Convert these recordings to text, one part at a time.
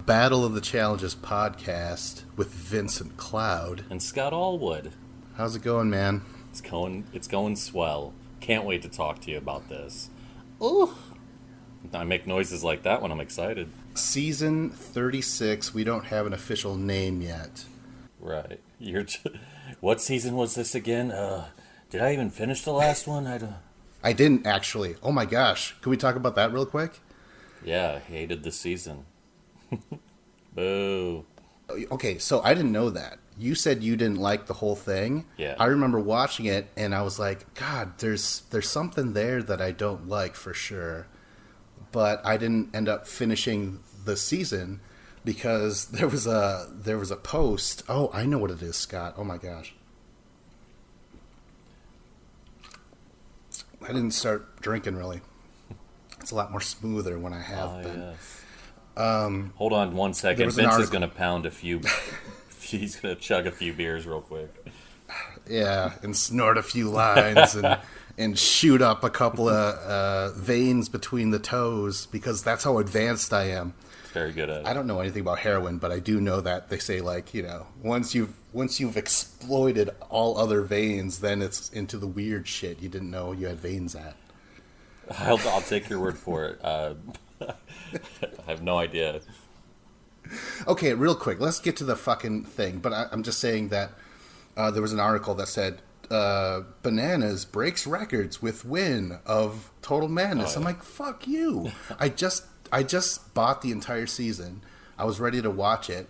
Battle of the Challenges podcast with Vincent Cloud and Scott Allwood. How's it going, man? It's going swell. Can't wait to talk to you about this. Ooh. I make noises like that when I'm excited. Season 36. We don't have an official name yet. Right. What season was this again? Did I even finish the last one? I didn't actually. Oh my gosh. Can we talk about that real quick? Yeah, hated the season. Boo. Okay, so I didn't know that. You said you didn't like the whole thing. Yeah. I remember watching it and I was like, God, there's something there that I don't like for sure. But I didn't end up finishing the season because there was a post. Oh, I know what it is, Scott. Oh my gosh. I didn't start drinking really. It's a lot more smoother when I have been. Yes. Hold on one second. Vince is going to pound a few. He's going to chug a few beers real quick. Yeah, and snort a few lines and shoot up a couple of veins between the toes because that's how advanced I am. Very good at it. I don't know anything about heroin, but I do know that they say, like, you know, once you've exploited all other veins, then it's into the weird shit you didn't know you had veins at. I'll take your word for it. I have no idea. Okay, real quick, let's get to the fucking thing. But I'm just saying that there was an article that said Bananas breaks records with win of Total Madness. Oh, yeah. I'm like, fuck you. I just bought the entire season. I was ready to watch it.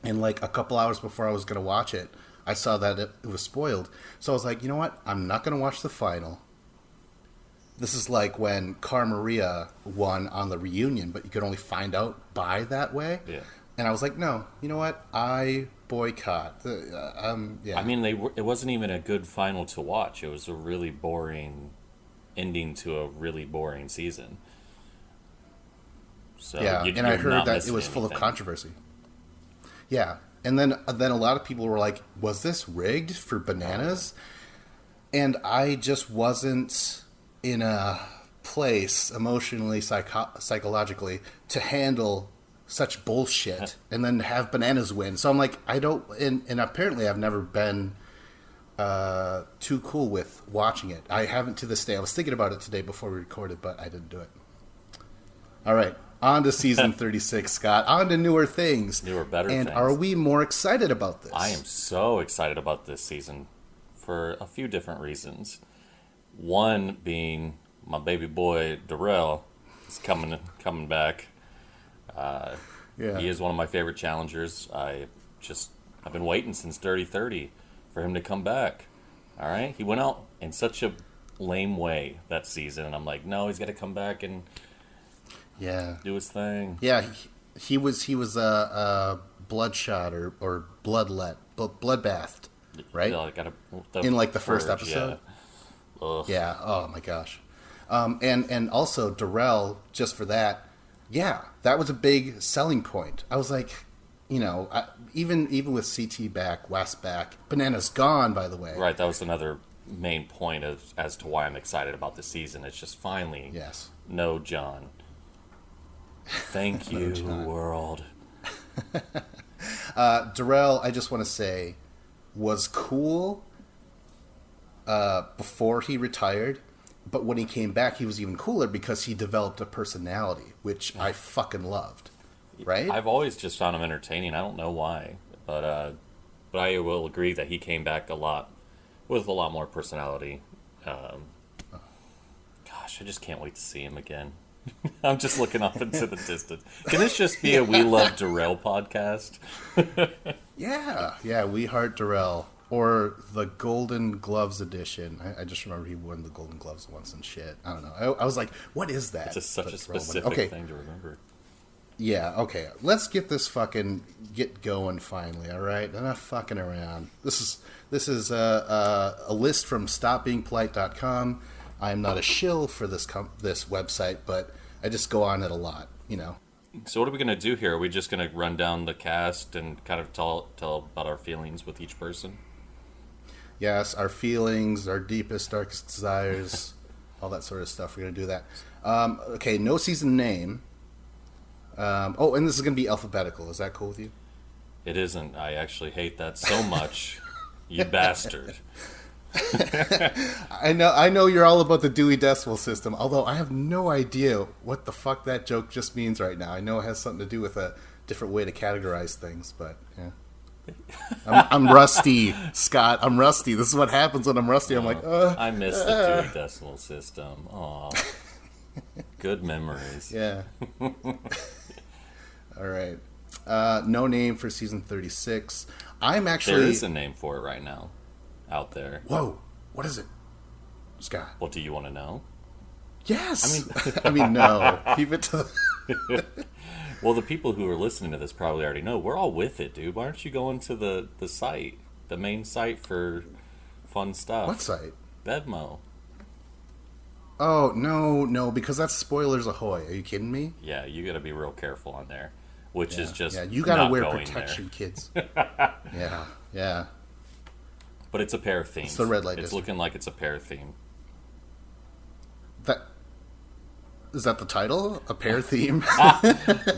And like a couple hours before I was going to watch it, I saw that it was spoiled. So I was like, you know what? I'm not going to watch the final. This is like when Cara Maria won on the reunion, but you could only find out by that way. Yeah. And I was like, no, you know what? I boycott. Yeah. I mean, it wasn't even a good final to watch. It was a really boring ending to a really boring season. So yeah, and I heard that it was full of controversy. Yeah, and then a lot of people were like, was this rigged for Bananas? And I just wasn't in a place emotionally, psychologically to handle such bullshit and then have Bananas win. So I'm like, I don't, and apparently I've never been too cool with watching it. I haven't to this day. I was thinking about it today before we recorded, but I didn't do it. All right, on to season 36, Scott. On to newer things. Newer, better and things. Are we more excited about this? I am so excited about this season for a few different reasons. One being my baby boy Darrell is coming back. Yeah. He is one of my favorite challengers. I've been waiting since Dirty 30 for him to come back. All right, he went out in such a lame way that season, and I'm like, no, he's got to come back and do his thing. Yeah, he was bloodshot or bloodbathed, right? Yeah, in like the first purge, episode. Yeah. Ugh. Yeah. Oh my gosh. And also Darrell, just for that, yeah, that was a big selling point. I was like, you know, even with CT back, West back, Bananas gone, by the way. Right, that was another main point as to why I'm excited about this season. It's just finally, no John. Thank you, John. World. Darrell, I just want to say, was cool before he retired. But when he came back, he was even cooler because he developed a personality, which I fucking loved. Right? I've always just found him entertaining. I don't know why, but I will agree that he came back with a lot more personality. Gosh, I just can't wait to see him again. I'm just looking off into the distance. Can this just be a We Love Darrell podcast? Yeah, We Heart Darrell. Or the Golden Gloves edition. I just remember he won the Golden Gloves once and shit. I don't know. I was like, what is that? It's just such a specific thing to remember. Yeah, okay. Let's get this get going finally, all right? Enough fucking around. This is a list from stopbeingpolite.com. I am not a shill for this website, but I just go on it a lot, you know. So what are we going to do here? Are we just going to run down the cast and kind of tell about our feelings with each person? Yes, our feelings, our deepest, darkest desires, all that sort of stuff. We're going to do that. Okay, no season name. And this is going to be alphabetical. Is that cool with you? It isn't. I actually hate that so much. You bastard. I know you're all about the Dewey Decimal System, although I have no idea what the fuck that joke just means right now. I know it has something to do with a different way to categorize things, but yeah. I'm rusty, Scott. I'm rusty. This is what happens when I'm rusty. I'm like, I miss the Dewey Decimal System. Aw. Good memories. Yeah. All right. No name for season 36. I'm actually... There is a name for it right now. Out there. Whoa. What is it? Scott. What do you want to know? Yes. I mean, no. Keep it to the... Well, the people who are listening to this probably already know. We're all with it, dude. Why aren't you going to the site? The main site for fun stuff. What site? Bedmo. Oh, no, because that's spoilers ahoy. Are you kidding me? Yeah, you got to be real careful on there. Which is just you got to wear going protection, there. Kids. Yeah. But it's a pair of themes. It's the red light It's district. looking like it's a pair theme. Is that the title? A pair theme?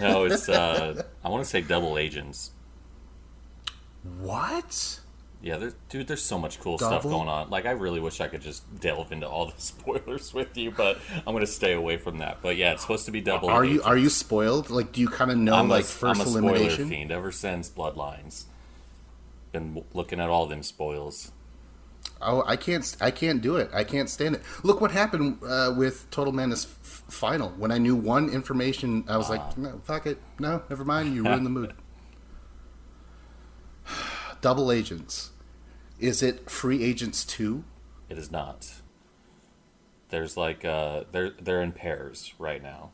No, it's I want to say double agents. What? Yeah, there's so much cool stuff going on. Like, I really wish I could just delve into all the spoilers with you, but I'm going to stay away from that. But yeah, it's supposed to be double agents. Are you spoiled? Like, do you kind of know, first I'm a elimination? spoiler fiend ever since Bloodlines. Been looking at all them spoils. Oh, I can't do it. I can't stand it. Look what happened with Total Madness Final. When I knew one information, I was like, no, fuck it. No, never mind. You ruined the mood. Double Agents. Is it Free Agents 2? It is not. There's like they're in pairs right now.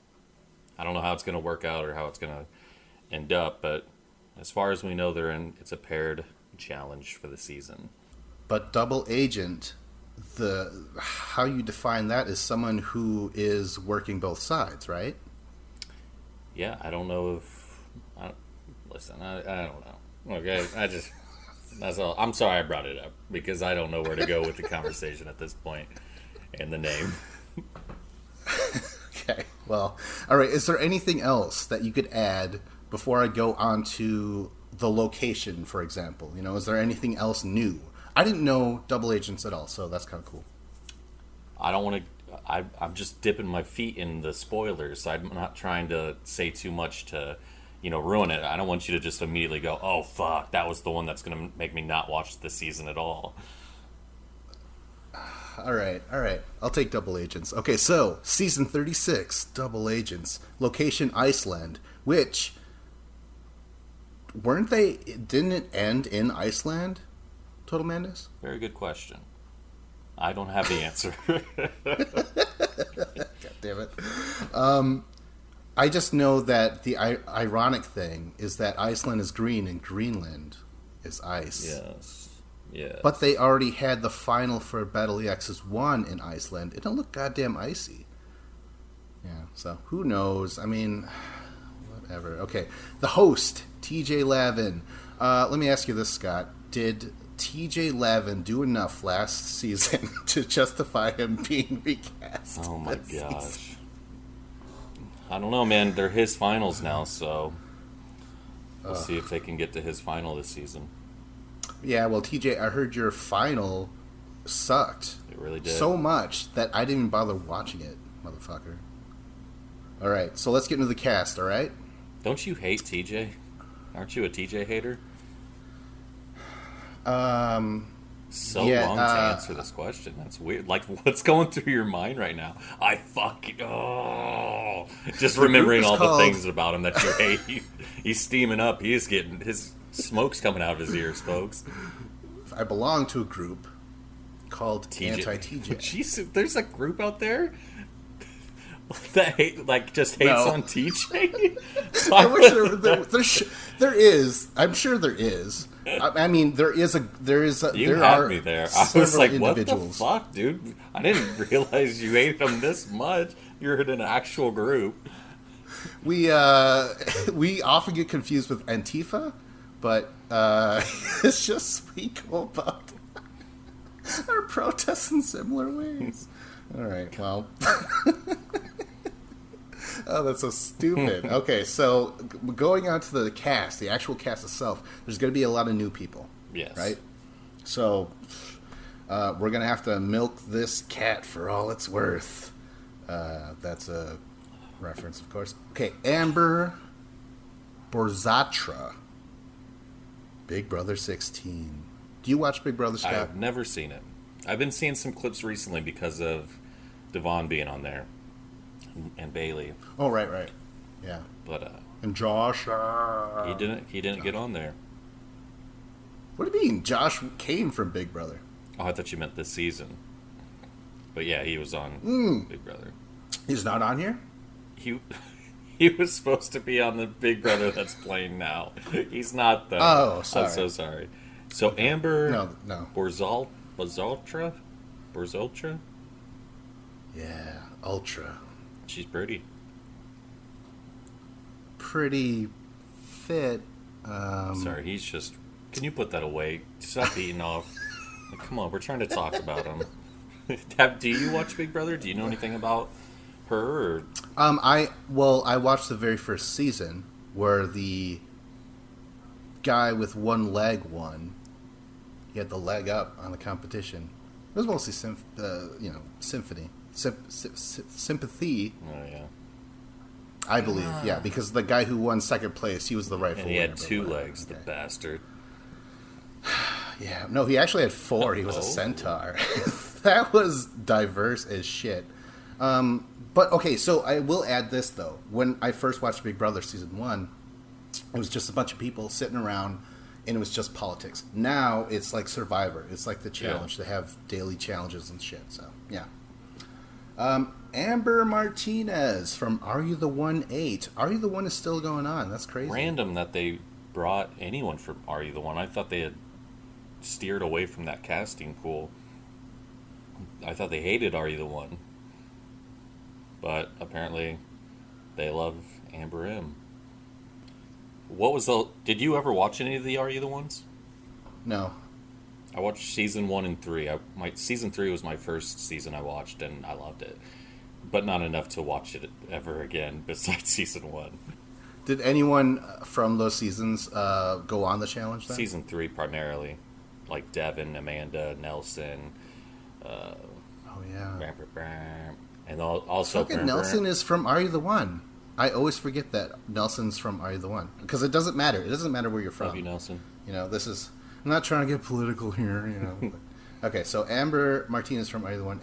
I don't know how it's going to work out or how it's going to end up, but as far as we know, it's a paired challenge for the season. But Double Agent, how you define that is someone who is working both sides, right? Yeah, I don't know if. Listen, I don't know. Okay, that's all. I'm sorry I brought it up because I don't know where to go with the conversation at this point and the name. Okay, well, all right. Is there anything else that you could add before I go on to the location, for example? You know, is there anything else new? I didn't know Double Agents at all, so that's kind of cool. I don't want to. I'm just dipping my feet in the spoilers. I'm not trying to say too much to, ruin it. I don't want you to just immediately go, "Oh fuck, that was the one that's going to make me not watch this season at all." All right. I'll take Double Agents. Okay, so season 36, Double Agents, location Iceland, which didn't it end in Iceland? Total Madness? Very good question. I don't have the answer. God damn it. I just know that the ironic thing is that Iceland is green and Greenland is ice. Yes. But they already had the final for Battle EX's 1 in Iceland. It don't look goddamn icy. Yeah, so who knows? I mean, whatever. Okay, the host, TJ Lavin. Let me ask you this, Scott. Did TJ Lavin do enough last season to justify him being recast? Oh my gosh. I don't know, man. They're his finals now, so we'll see if they can get to his final this season. Yeah, well, TJ, I heard your final sucked. It really did. So much that I didn't even bother watching it, motherfucker. All right, so let's get into the cast, all right? Don't you hate TJ? Aren't you a TJ hater? Long to answer this question. That's weird. Like, what's going through your mind right now? Just remembering all the things about him that you hate. He's steaming up. He is getting his smoke's coming out of his ears, folks. I belong to a group called Anti-TJ. Jeez, there's a group out there that hates on TJ. I wish there is. I'm sure there is. I mean, there is. You had me there. I was like, "What the fuck, dude? I didn't realize you hated him this much. You're in an actual group." We often get confused with Antifa, but it's just we go about our protests in similar ways. All right, well. Oh, that's so stupid. Okay, so going on to the cast, the actual cast itself, there's going to be a lot of new people. Yes. Right? So we're going to have to milk this cat for all it's worth. That's a reference, of course. Okay, Amber Borzatra. Big Brother 16. Do you watch Big Brother, Scott? I've never seen it. I've been seeing some clips recently because of Devon being on there and Bailey. Oh, right. Yeah. But and Josh. he didn't get on there. What do you mean? Josh came from Big Brother. Oh, I thought you meant this season. But yeah, he was on Big Brother. He's not on here? He was supposed to be on the Big Brother that's playing now. He's not, though. Oh, sorry. I'm so sorry. So Amber No. Borzultra? Yeah, Ultra. She's pretty. Pretty fit. Sorry, he's just... Can you put that away? Stop beating off. Like, come on, we're trying to talk about him. Do you watch Big Brother? Do you know anything about her? Or? I watched the very first season where the guy with one leg won. He had the leg up on the competition. It was mostly sympathy. Oh, yeah. I believe, yeah, because the guy who won second place, he was the rightful winner. And he had two legs, the bastard. Yeah, no, he actually had four. He was a centaur. That was diverse as shit. But, okay, so I will add this, though. When I first watched Big Brother Season 1, it was just a bunch of people sitting around, and it was just politics. Now, it's like Survivor. It's like the challenge. Yeah. They have daily challenges and shit, so, yeah. Amber Martinez from Are You the One 8. Are You the One is still going on. That's crazy. Random that they brought anyone from Are You the One. I thought they had steered away from that casting pool. I thought they hated Are You the One. But apparently they love Amber M. Did you ever watch any of the Are You the Ones? No. I watched season 1 and 3. Season 3 was my first season I watched, and I loved it. But not enough to watch it ever again besides season 1. Did anyone from those seasons go on the challenge then? Season 3 primarily. Like Devin, Amanda, Nelson. Oh, yeah. And also... Fucking Nelson is from Are You the One? I always forget that Nelson's from Are You the One? Because it doesn't matter. It doesn't matter where you're from. Love you, Nelson. You know, this is... I'm not trying to get political here, you know. Okay, so Amber Martinez from Are You the One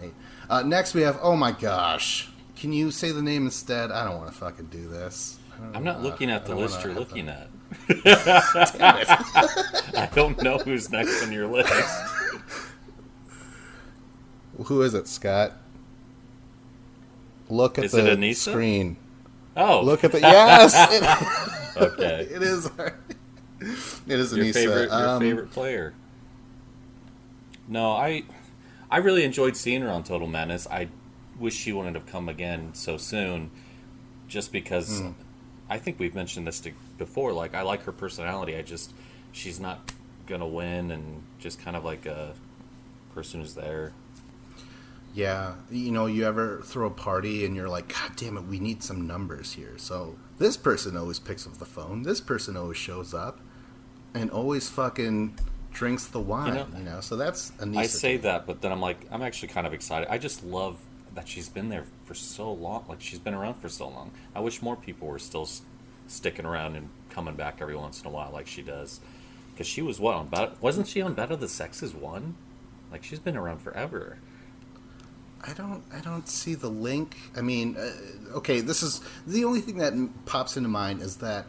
8. Next we have, oh my gosh. Can you say the name instead? I don't want to fucking do this. I'm not looking at the list you're looking at. Damn it. I don't know who's next on your list. Who is it, Scott? Look at Is it the Anissa? screen. Oh. Look at the... Yes! Okay. It is. It is Your Anissa. Your favorite player. No, I really enjoyed seeing her on Total Madness. I wish she wouldn't have come again so soon, just because I think we've mentioned this before. Like, I like her personality. She's not gonna win, and just kind of like a person who's there. Yeah, you know, you ever throw a party and you're like, God damn it, we need some numbers here. So this person always picks up the phone. This person always shows up and always fucking drinks the wine, you know? So that's Anissa. I say that, but then I'm like, I'm actually kind of excited. I just love that she's been there for so long. Like, she's been around for so long. I wish more people were still sticking around and coming back every once in a while like she does. Because she was wasn't she on Battle of the Sexes 1? Like, she's been around forever. I don't see the link. I mean, okay, this is the only thing that pops into mind is that,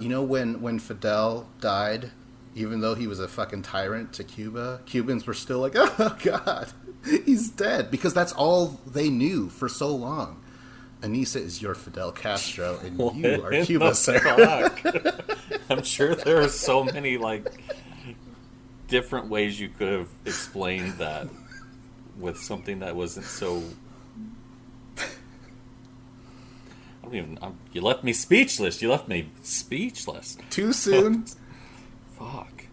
you know, when Fidel died, even though he was a fucking tyrant to Cuba, Cubans were still like, oh God, he's dead, because that's all they knew for so long. Anissa is your Fidel Castro, and you are Cuba, sir. I'm sure there are so many like different ways you could have explained that. With something that wasn't so... You left me speechless. Too soon? Fuck.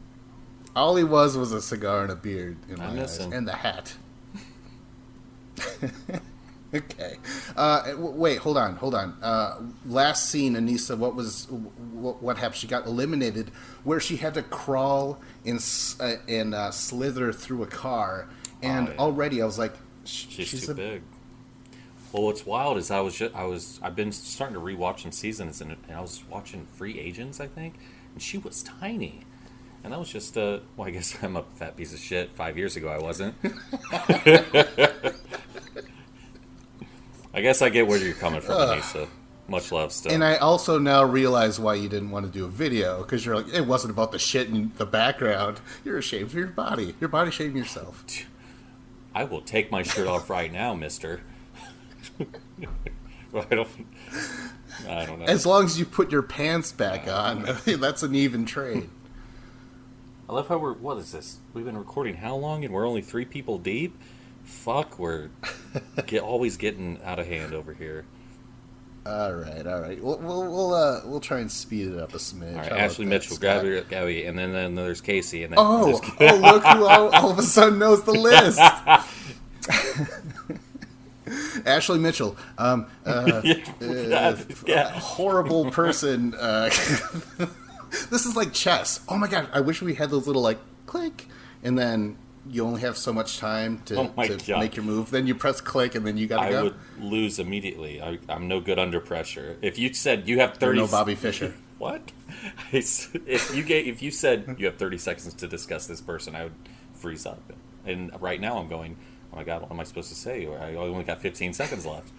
All he was a cigar and a beard in my miss eyes. him. And the hat. Okay. Wait, hold on. Last scene, Anissa, what happened? She got eliminated, where she had to crawl and slither through a car, and already I was like, she's too big. Well, what's wild is I've been starting to rewatch some seasons, and I was watching Free Agents, I think, and she was tiny. And that was just, well, I guess I'm a fat piece of shit. 5 years ago, I wasn't. I guess I get where you're coming from, Anissa. Much love still. And I also now realize why you didn't want to do a video, because you're like, it wasn't about the shit in the background. You're ashamed of your body. You're body shaming yourself. I will take my shirt off right now, mister. I don't know. As long as you put your pants back on, that's an even trade. I love how what is this? We've been recording how long, and we're only 3 people deep? Fuck, we're always getting out of hand over here. All right. We'll try and speed it up a smidge. All right, Ashley Mitchell, Gabby, and then there's Casey, and then look who all of a sudden knows the list. Ashley Mitchell, horrible person. This is like chess. Oh my god! I wish we had those little like click, and then you only have so much time to make your move. Then you press click, and then you gotta go. I would lose immediately. I'm no good under pressure. If you said you have 30, no Bobby Fischer. What? If you said you have 30 seconds to discuss this person, I would freeze up. And right now I'm going, oh my god, what am I supposed to say? Or I only got 15 seconds left.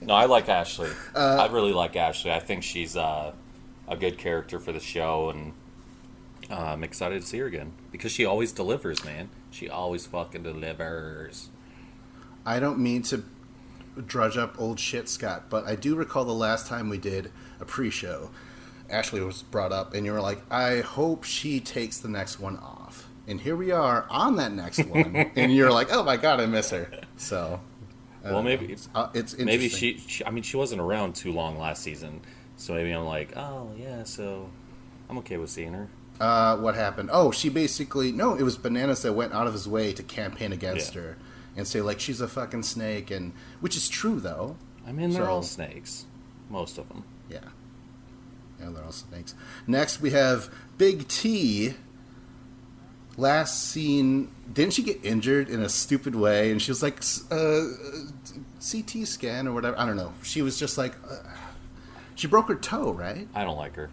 No, I like Ashley. I really like Ashley. I think she's a good character for the show, and I'm excited to see her again because she always delivers, man. She always fucking delivers. I don't mean to drudge up old shit, Scott, but I do recall the last time we did a pre-show, Ashley was brought up, and you were like, I hope she takes the next one off. And here we are on that next one, and you're like, oh my god, I miss her. So, well, maybe it's interesting. Maybe she. I mean, she wasn't around too long last season, so maybe I'm like, oh yeah, so I'm okay with seeing her. What happened? Oh, she basically... No, it was Bananas that went out of his way to campaign against her and say, like, she's a fucking snake, and which is true, though. I mean, they're all snakes. Most of them. Yeah. Yeah, they're all snakes. Next, we have Big T. Last scene... Didn't she get injured in a stupid way? And she was like, CT scan or whatever. I don't know. She was just like... she broke her toe, right? I don't like her.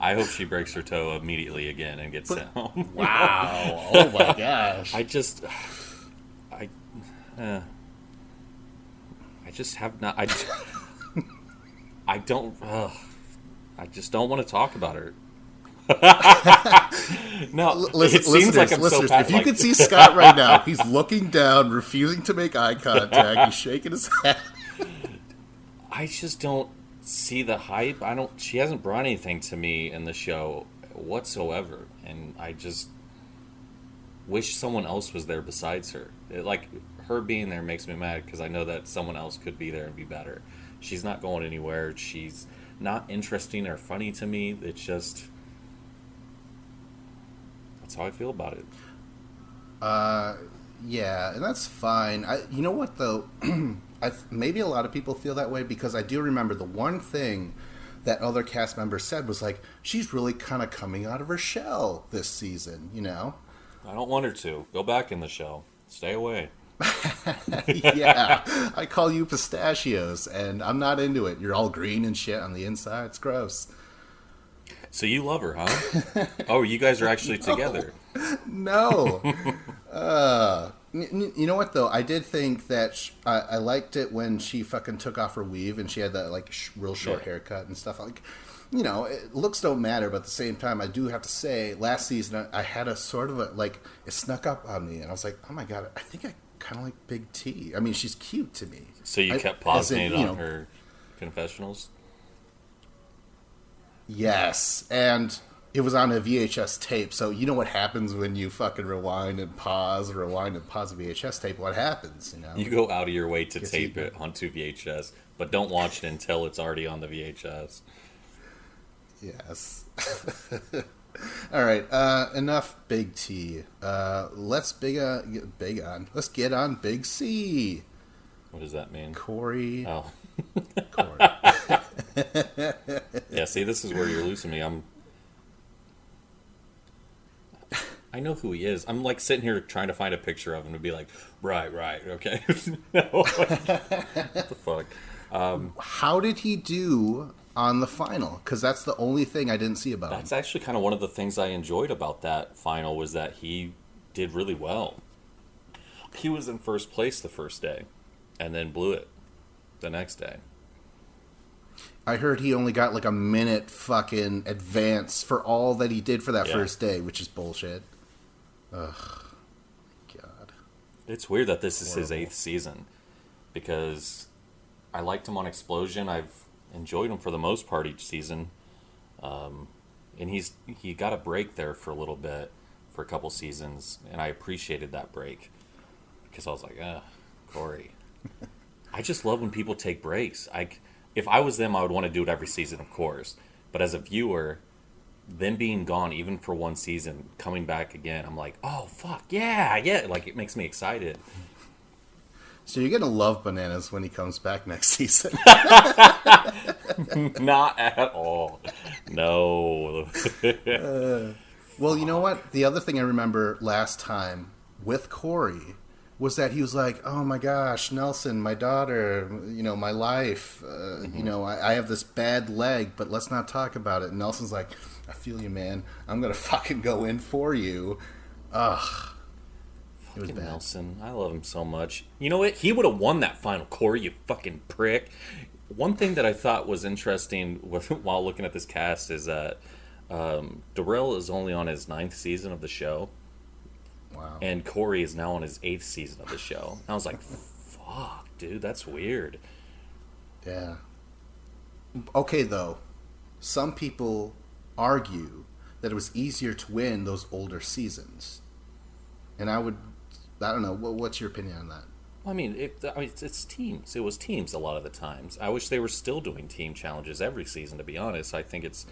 I hope she breaks her toe immediately again and gets sent home. Wow. Oh my gosh. I just have not. I don't. I just don't want to talk about her. No, it seems like I'm so if you could see Scott right now, he's looking down, refusing to make eye contact. He's shaking his head. I just don't see the hype. She hasn't brought anything to me in the show whatsoever, and I just wish someone else was there besides her. Like, her being there makes me mad because I know that someone else could be there and be better. She's not going anywhere. She's not interesting or funny to me. It's just, that's how I feel about it. Yeah, and that's fine. You know what, though? Maybe a lot of people feel that way because I do remember the one thing that other cast members said was like, she's really kind of coming out of her shell this season, you know? I don't want her to. Go back in the shell. Stay away. Yeah, I call you pistachios, and I'm not into it. You're all green and shit on the inside. It's gross. So you love her, huh? Oh, you guys are actually together. No. You know what, though? I did think that I liked it when she fucking took off her weave and she had that, like, real short haircut and stuff. Like, you know, looks don't matter, but at the same time, I do have to say, last season, I had a sort of a, like, it snuck up on me, and I was like, oh my god, I think I kind of like Big T. I mean, she's cute to me. So you kept pausing it on her confessionals? Yes, and it was on a VHS tape, so you know what happens when you fucking rewind and pause a VHS tape. What happens, you know? You go out of your way to tape it onto VHS, but don't watch it until it's already on the VHS. Yes. All right, enough Big T. Let's Let's get on Big C. What does that mean? Corey. Oh. Corey. Yeah, see, this is where you're losing me. I know who he is. I'm like sitting here trying to find a picture of him to be like, right, okay. No, what the fuck? How did he do on the final? Because that's the only thing I didn't see about him. That's actually kind of one of the things I enjoyed about that final was that he did really well. He was in first place the first day and then blew it the next day. I heard he only got like a minute fucking advance for all that he did for that first day, which is bullshit. Ugh. God. It's weird that this is his 8th season because I liked him on Explosion. I've enjoyed him for the most part each season. And he got a break there for a little bit for a couple seasons, and I appreciated that break because I was like, Corey. I just love when people take breaks. If I was them, I would want to do it every season, of course. But as a viewer, them being gone even for one season, coming back again, I'm like, oh, fuck, yeah. Like, it makes me excited. So you're going to love Bananas when he comes back next season. Not at all. No. Well, you know what? The other thing I remember last time with Corey was that he was like, oh my gosh, Nelson, my daughter, my life, I have this bad leg, but let's not talk about it. And Nelson's like, I feel you, man. I'm going to fucking go in for you. Ugh. It was bad. Nelson. I love him so much. You know what? He would have won that final, Corey, you fucking prick. One thing that I thought was interesting while looking at this cast is that Darrell is only on his 9th season of the show. Wow. And Corey is now on his 8th season of the show. I was like, fuck, dude, that's weird. Yeah. Okay, though. Some people argue that it was easier to win those older seasons. And I don't know, what's your opinion on that? I mean, it's teams. It was teams a lot of the times. I wish they were still doing team challenges every season, to be honest. I think it's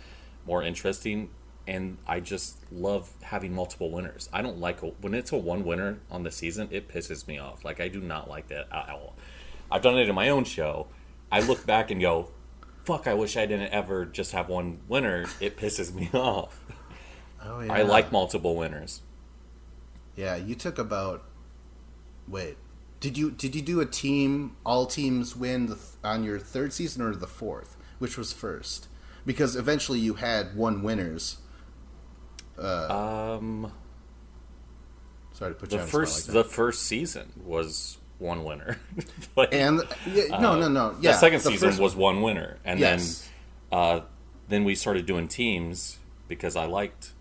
more interesting. And I just love having multiple winners. I don't like when it's a one winner on the season. It pisses me off. Like, I do not like that at all. I've done it in my own show. I look back and go, fuck, I wish I didn't ever just have one winner. It pisses me off. Oh, yeah. I like multiple winners. Yeah, you took about... Wait. Did you do a team, all teams win on your 3rd season or the 4th? Which was first? Because eventually you had one winners... Sorry to put you on the spot like that. The first season was one winner. No. Yeah, the second season was one winner, and yes. then we started doing teams because I liked.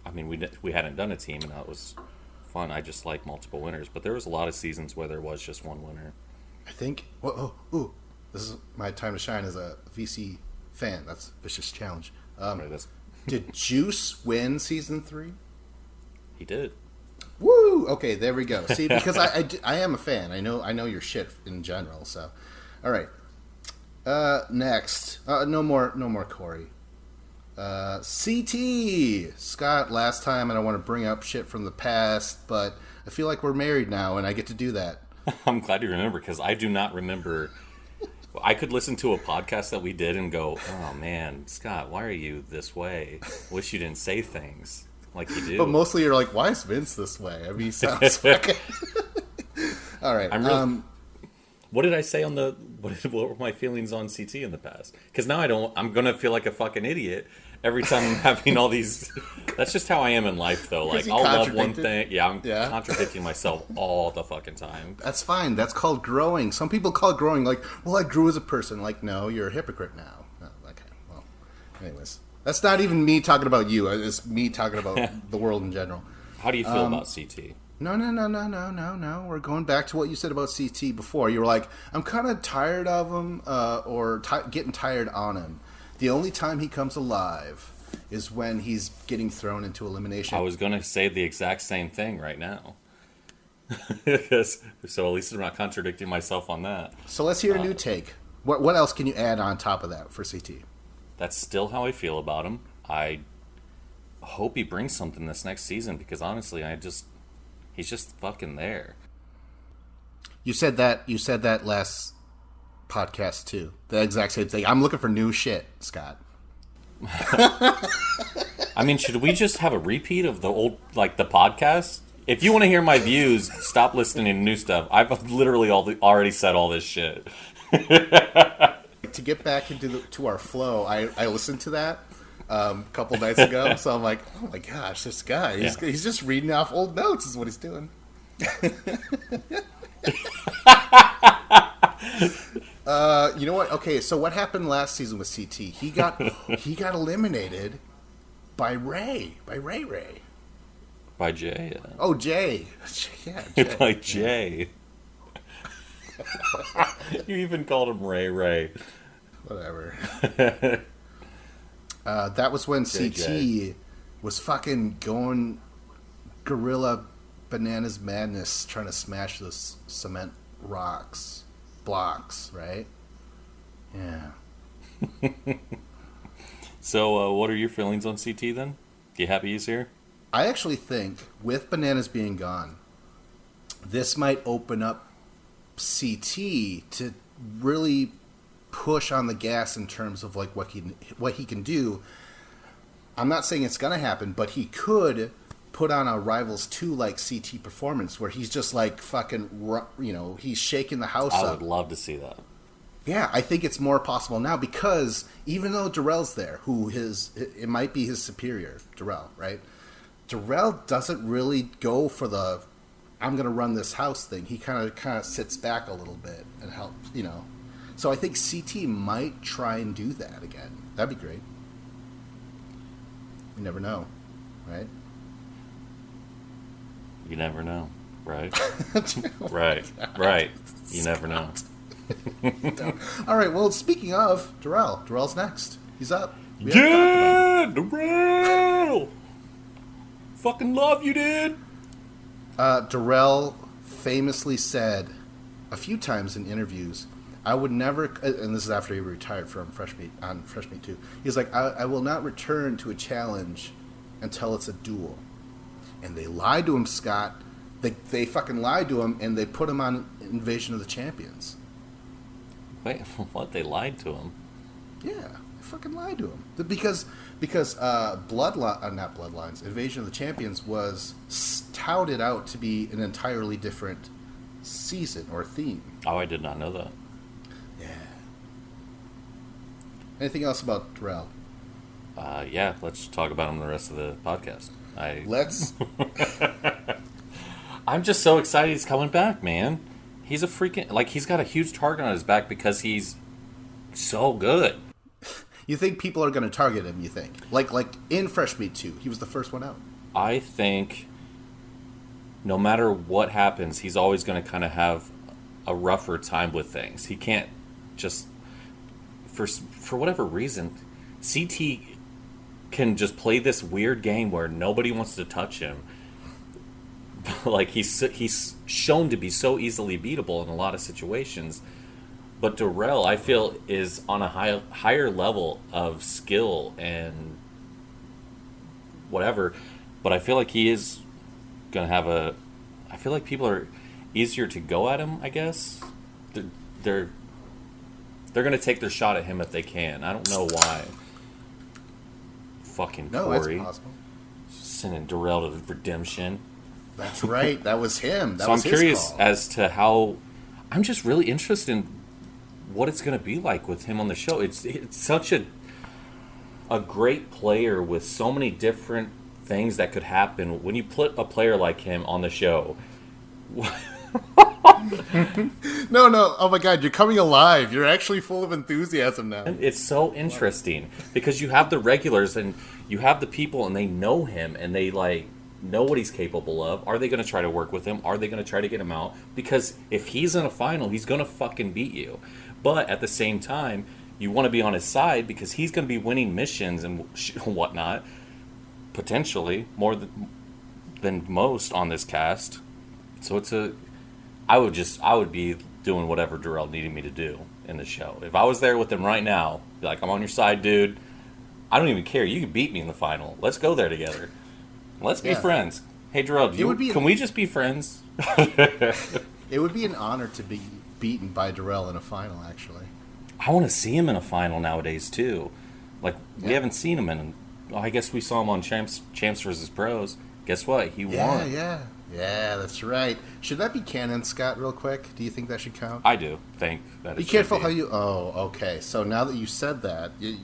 I mean, we hadn't done a team, and that was fun. I just like multiple winners, but there was a lot of seasons where there was just one winner. I think. This is my time to shine as a VC fan. That's Vicious Challenge. Did Juice win season 3? He did. Woo! Okay, there we go. See, because I am a fan. I know your shit in general. So, all right. Next, no more Corey. CT Scott. Last time, and I want to bring up shit from the past, but I feel like we're married now, and I get to do that. I'm glad you remember because I do not remember. I could listen to a podcast that we did and go, oh man, Scott, why are you this way? Wish you didn't say things like you do. But mostly you're like, why is Vince this way? I mean, he sounds fucking... All right. What did I say on what were my feelings on CT in the past? Because now I'm going to feel like a fucking idiot every time I'm having all these... That's just how I am in life, though. Like, I'll love one thing. Yeah, I'm contradicting myself all the fucking time. That's fine. That's called growing. Some people call it growing like, well, I grew as a person. Like, no, you're a hypocrite now. Oh, okay, well, anyways. That's not even me talking about you. It's me talking about the world in general. How do you feel about CT? No. We're going back to what you said about CT before. You were like, I'm kind of tired of him or getting tired on him. The only time he comes alive is when he's getting thrown into elimination. I was going to say the exact same thing right now. So at least I'm not contradicting myself on that. So let's hear a new take. What else can you add on top of that for CT? That's still how I feel about him. I hope he brings something this next season because honestly, he's just fucking there. You said that last podcast too. The exact same thing. I'm looking for new shit, Scott. I mean, should we just have a repeat of the old, like, the podcast? If you want to hear my views, stop listening to new stuff. I've literally already said all this shit. To get back to our flow, I listened to that a couple nights ago, so I'm like, oh my gosh, this guy, he's just reading off old notes is what he's doing. You know what? Okay, so what happened last season with CT? He got eliminated by Ray. By Jay. Yeah. Oh, Jay. Yeah, Jay. By Jay. You even called him Ray. Whatever. That was when CT was fucking going gorilla bananas madness, trying to smash those cement blocks, right? Yeah. So, what are your feelings on CT then? You happy he's here? I actually think, with bananas being gone, this might open up CT to really push on the gas in terms of like what he can do. I'm not saying it's gonna happen, but he could put on a Rivals 2 like CT performance where he's just like fucking, he's shaking the house up. I would love to see that. Yeah, I think it's more possible now because even though Darrell's there, it might be his superior, Darrell, right? Darrell doesn't really go for the I'm going to run this house thing. He kind of sits back a little bit and helps, So I think CT might try and do that again. That'd be great. You never know, right? You never know, right? Right. You never know. All right, well, speaking of Darrell's next. He's up. Yeah, Darrell! Fucking love you, dude! Darrell famously said a few times in interviews, I would never, and this is after he retired from Fresh Meat 2, he's like, I will not return to a challenge until it's a duel. And they lied to him, Scott. They fucking lied to him, and they put him on Invasion of the Champions. Wait, what? They lied to him? Yeah, they fucking lied to him. Because not Bloodlines, Invasion of the Champions was touted out to be an entirely different season or theme. Oh, I did not know that. Yeah. Anything else about Darrell? Yeah, let's talk about him the rest of the podcast. Let's. I'm just so excited he's coming back, man. He's a freaking... he's got a huge target on his back because he's so good. You think people are going to target him, you think? Like in Fresh Meat 2, he was the first one out. I think no matter what happens, he's always going to kind of have a rougher time with things. He can't just... For whatever reason, CT can just play this weird game where nobody wants to touch him. He's shown to be so easily beatable in a lot of situations. But Darrell, I feel, is on a higher level of skill and whatever. But I feel like he is going to have I feel like people are easier to go at him, I guess. They're going to take their shot at him if they can. I don't know why. Fucking Corey. No, that's possible. Sending Darrell to redemption. That's right. That was him. So I'm curious as to how... I'm just really interested in what it's going to be like with him on the show. It's such a great player with so many different things that could happen when you put a player like him on the show. No. Oh my God, you're coming alive. You're actually full of enthusiasm now. It's so interesting because you have the regulars and you have the people and they know him and they know what he's capable of. Are they going to try to work with him? Are they going to try to get him out? Because if he's in a final, he's going to fucking beat you. But at the same time, you want to be on his side because he's going to be winning missions and whatnot, potentially more than most on this cast. So I would be doing whatever Darrell needed me to do in the show. If I was there with him right now, be like, I'm on your side, dude. I don't even care. You can beat me in the final. Let's go there together. Let's be friends. Hey, Darrell, can we just be friends? It would be an honor to be beaten by Darrell in a final, actually. I want to see him in a final nowadays, too. Like, we haven't seen him in... Well, I guess we saw him on Champs vs. Pros. Guess what? He won. Yeah, that's right. Should that be canon, Scott, real quick? Do you think that should count? I do think that it should be. Be careful how you... Oh, okay. So now that you said that, you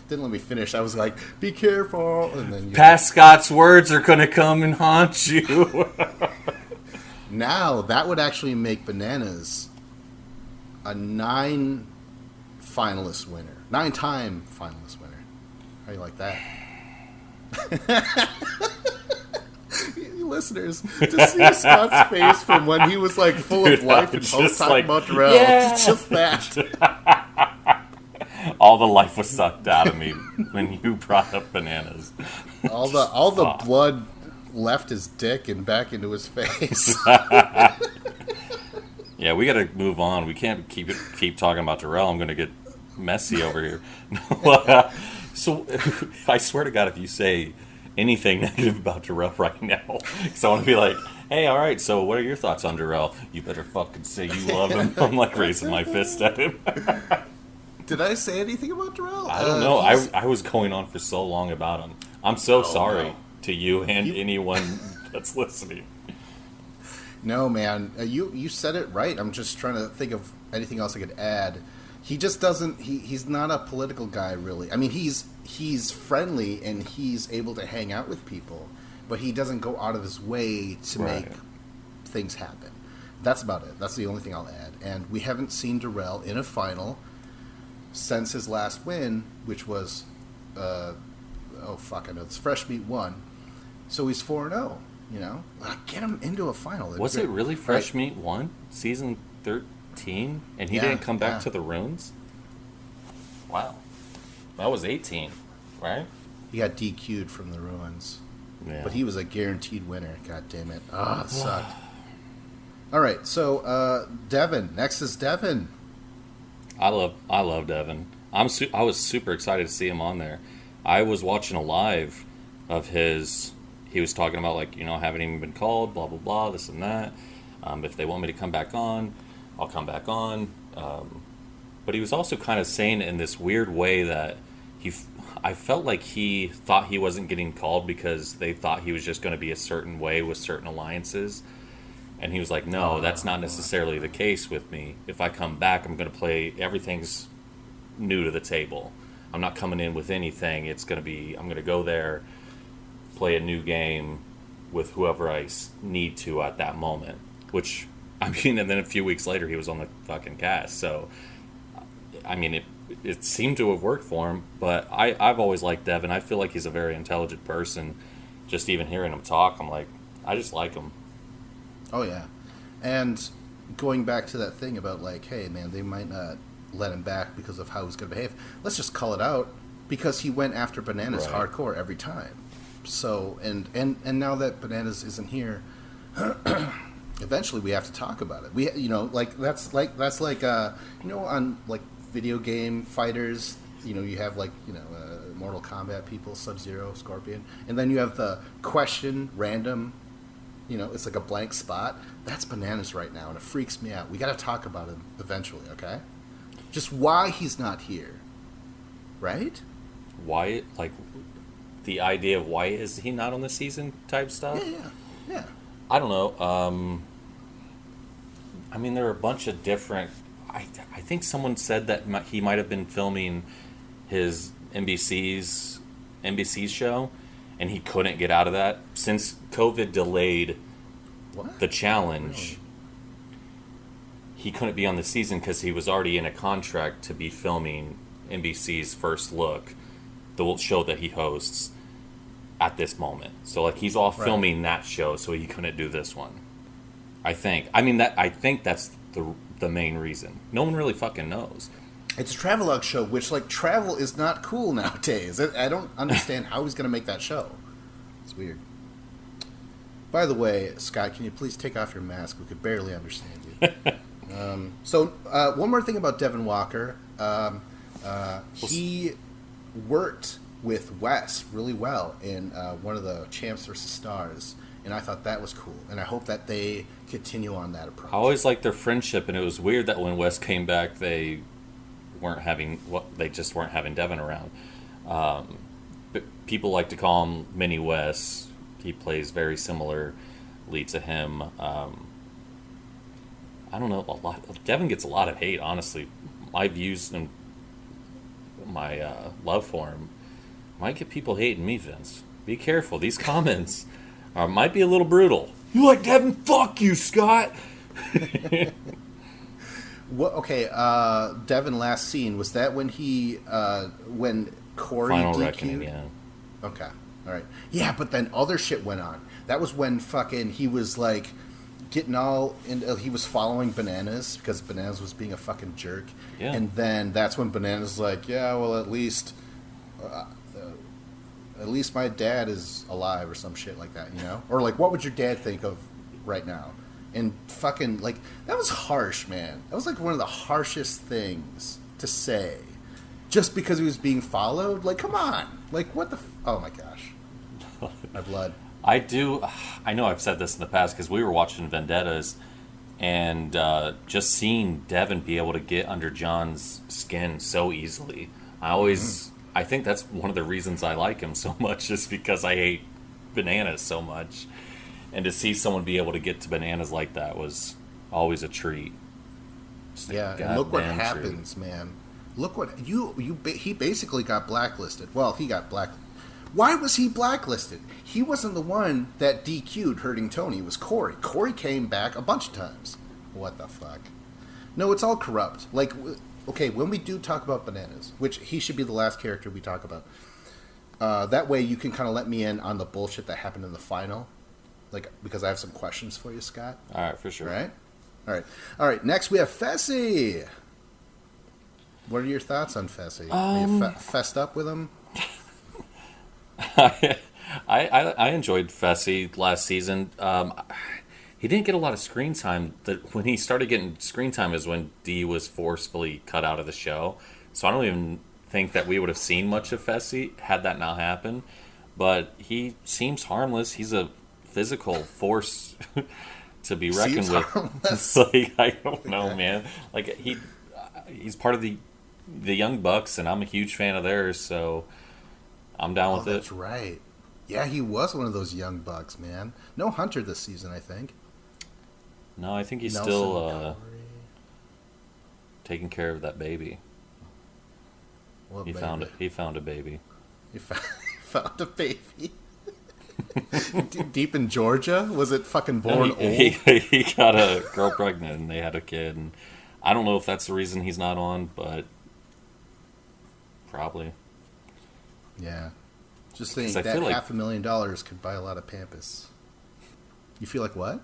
didn't let me finish. I was like, be careful. And then Past Scott's words are going to come and haunt you. Now, that would actually make Bananas a 9-finalist winner. 9-time finalist winner. How do you like that? You listeners, to see Scott's face from when he was like full of life and hope talking about Darrell, just that. All the life was sucked out of me when you brought up Bananas. All the blood left his dick and back into his face. Yeah, we got to move on. We can't keep talking about Darrell. I'm going to get messy over here. So, I swear to God, if you say anything negative about Darrell right now, because I want to be like, hey, all right, so what are your thoughts on Darrell? You better fucking say you love him. I'm like raising my fist at him. Did I say anything about Darrell? I don't know. I was going on for so long about him. I'm so sorry to you and anyone that's listening. No, man. You said it right. I'm just trying to think of anything else I could add. He just doesn't. He's not a political guy, really. I mean, he's friendly and he's able to hang out with people, but he doesn't go out of his way to make things happen. That's about it. That's the only thing I'll add. And we haven't seen Darrell in a final since his last win, which was, I know it's Fresh Meat 1. So he's 4-0. You know, get him into a final. Was it really Fresh Meat 1, season 13, and he didn't come back to the runes? Wow, that was 18, right? He got DQ'd from the ruins, but he was a guaranteed winner. God damn it! It sucked. All right, so Devin. Next is Devin. I love Devin. I was super excited to see him on there. I was watching a live of his. He was talking about, like, you know, haven't even been called, blah, blah, blah, this and that. If they want me to come back on, I'll come back on. But he was also kind of saying it in this weird way that I felt like he thought he wasn't getting called because they thought he was just going to be a certain way with certain alliances. And he was like, no, that's not necessarily the case with me. If I come back, I'm going to play, everything's new to the table. I'm not coming in with anything. It's going to be, I'm going to go there, play a new game with whoever I need to at that moment. Which, I mean, and then a few weeks later he was on the fucking cast. So, I mean, it seemed to have worked for him. But I've always liked Devin. I feel like he's a very intelligent person. Just even hearing him talk, I'm like, I just like him. Oh, yeah. And going back to that thing about, like, hey, man, they might not let him back because of how he's going to behave. Let's just call it out, because he went after Bananas hardcore every time. So, and now that Bananas isn't here, eventually we have to talk about it. We, you know, like that's like you know, on like video game fighters, you know, you have like, you know, Mortal Kombat people, Sub-Zero, Scorpion, and then you have the question random, you know, it's like a blank spot. That's Bananas right now, and it freaks me out. We got to talk about it eventually, okay? Just why he's not here, right? Why, like, the idea of why is he not on the season type stuff? Yeah. I don't know. I mean, there are a bunch of different... I think someone said that he might have been filming his NBC's show, and he couldn't get out of that. Since COVID delayed the challenge, really? He couldn't be on the season because he was already in a contract to be filming NBC's First Look, the show that he hosts at this moment. So, like, he's off filming that show, so he couldn't do this one. I think. I mean, I think that's the main reason. No one really fucking knows. It's a travelogue show, which, like, travel is not cool nowadays. I don't understand how he's going to make that show. It's weird. By the way, Scott, can you please take off your mask? We could barely understand you. So, one more thing about Devin Walker. He worked with Wes really well in one of the Champs vs. Stars, and I thought that was cool, and I hope that they continue on that approach. I always liked their friendship, and it was weird that when Wes came back, they just weren't having Devin around. But people like to call him Mini Wes. He plays very similarly to him. I don't know, Devin gets a lot of hate, honestly. My views and my love for him might get people hating me, Vince. Be careful. These comments might be a little brutal. You like Devin? Fuck you, Scott! What? Okay, Devin last scene, was that when when Corey Final DQ'd? Reckoning, yeah. Okay, all right. Yeah, but then other shit went on. That was when fucking he was like getting all in. He was following Bananas because Bananas was being a fucking jerk. Yeah. And then that's when Bananas was like, yeah, well, at least my dad is alive or some shit like that, you know? Or like, what would your dad think of right now? And fucking, like, that was harsh, man. That was like one of the harshest things to say. Just because he was being followed? Like, come on. Like, what the... Oh, my gosh. My blood. I know I've said this in the past because we were watching Vendettas, and just seeing Devin be able to get under John's skin so easily. I think that's one of the reasons I like him so much, is because I hate Bananas so much. And to see someone be able to get to Bananas like that was always a treat. Yeah, and look what happens, man. Look what he basically got blacklisted. Well, he got blacklisted. Why was he blacklisted? He wasn't the one that DQ'd hurting Tony. It was Corey. Corey came back a bunch of times. What the fuck? No, it's all corrupt. Like, okay, when we do talk about Bananas, which he should be the last character we talk about, that way you can kind of let me in on the bullshit that happened in the final. Like, because I have some questions for you, Scott. All right, for sure. All right. Next, we have Fessy. What are your thoughts on Fessy? Are you fessed up with him? I enjoyed Fessy last season. He didn't get a lot of screen time. When he started getting screen time is when Dee was forcefully cut out of the show. So I don't even think that we would have seen much of Fessy had that not happened. But he seems harmless. He's a physical force to be reckoned with. Like, I don't know, man. Like, he's part of the Young Bucks, and I'm a huge fan of theirs, so I'm down with it. That's right. Yeah, he was one of those Young Bucks, man. No Hunter this season, I think. No, I think he's still taking care of that baby. What he baby? found it. He found a baby. He found a baby. Deep in Georgia? Was it fucking born old? He got a girl pregnant and they had a kid. And I don't know if that's the reason he's not on, but probably. Yeah. Just think I that feel like $500,000 could buy a lot of Pampas. You feel like what?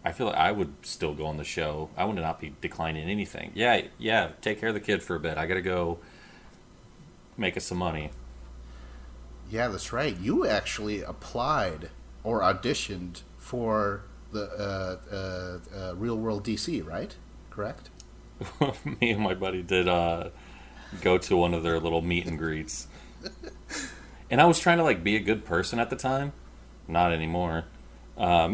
I feel like I would still go on the show. I would not be declining anything. Yeah, take care of the kid for a bit. I gotta go make us some money. Yeah, that's right. You actually applied or auditioned for the Real World DC, right? Correct? Me and my buddy did go to one of their little meet and greets. And I was trying to like be a good person at the time. Not anymore. But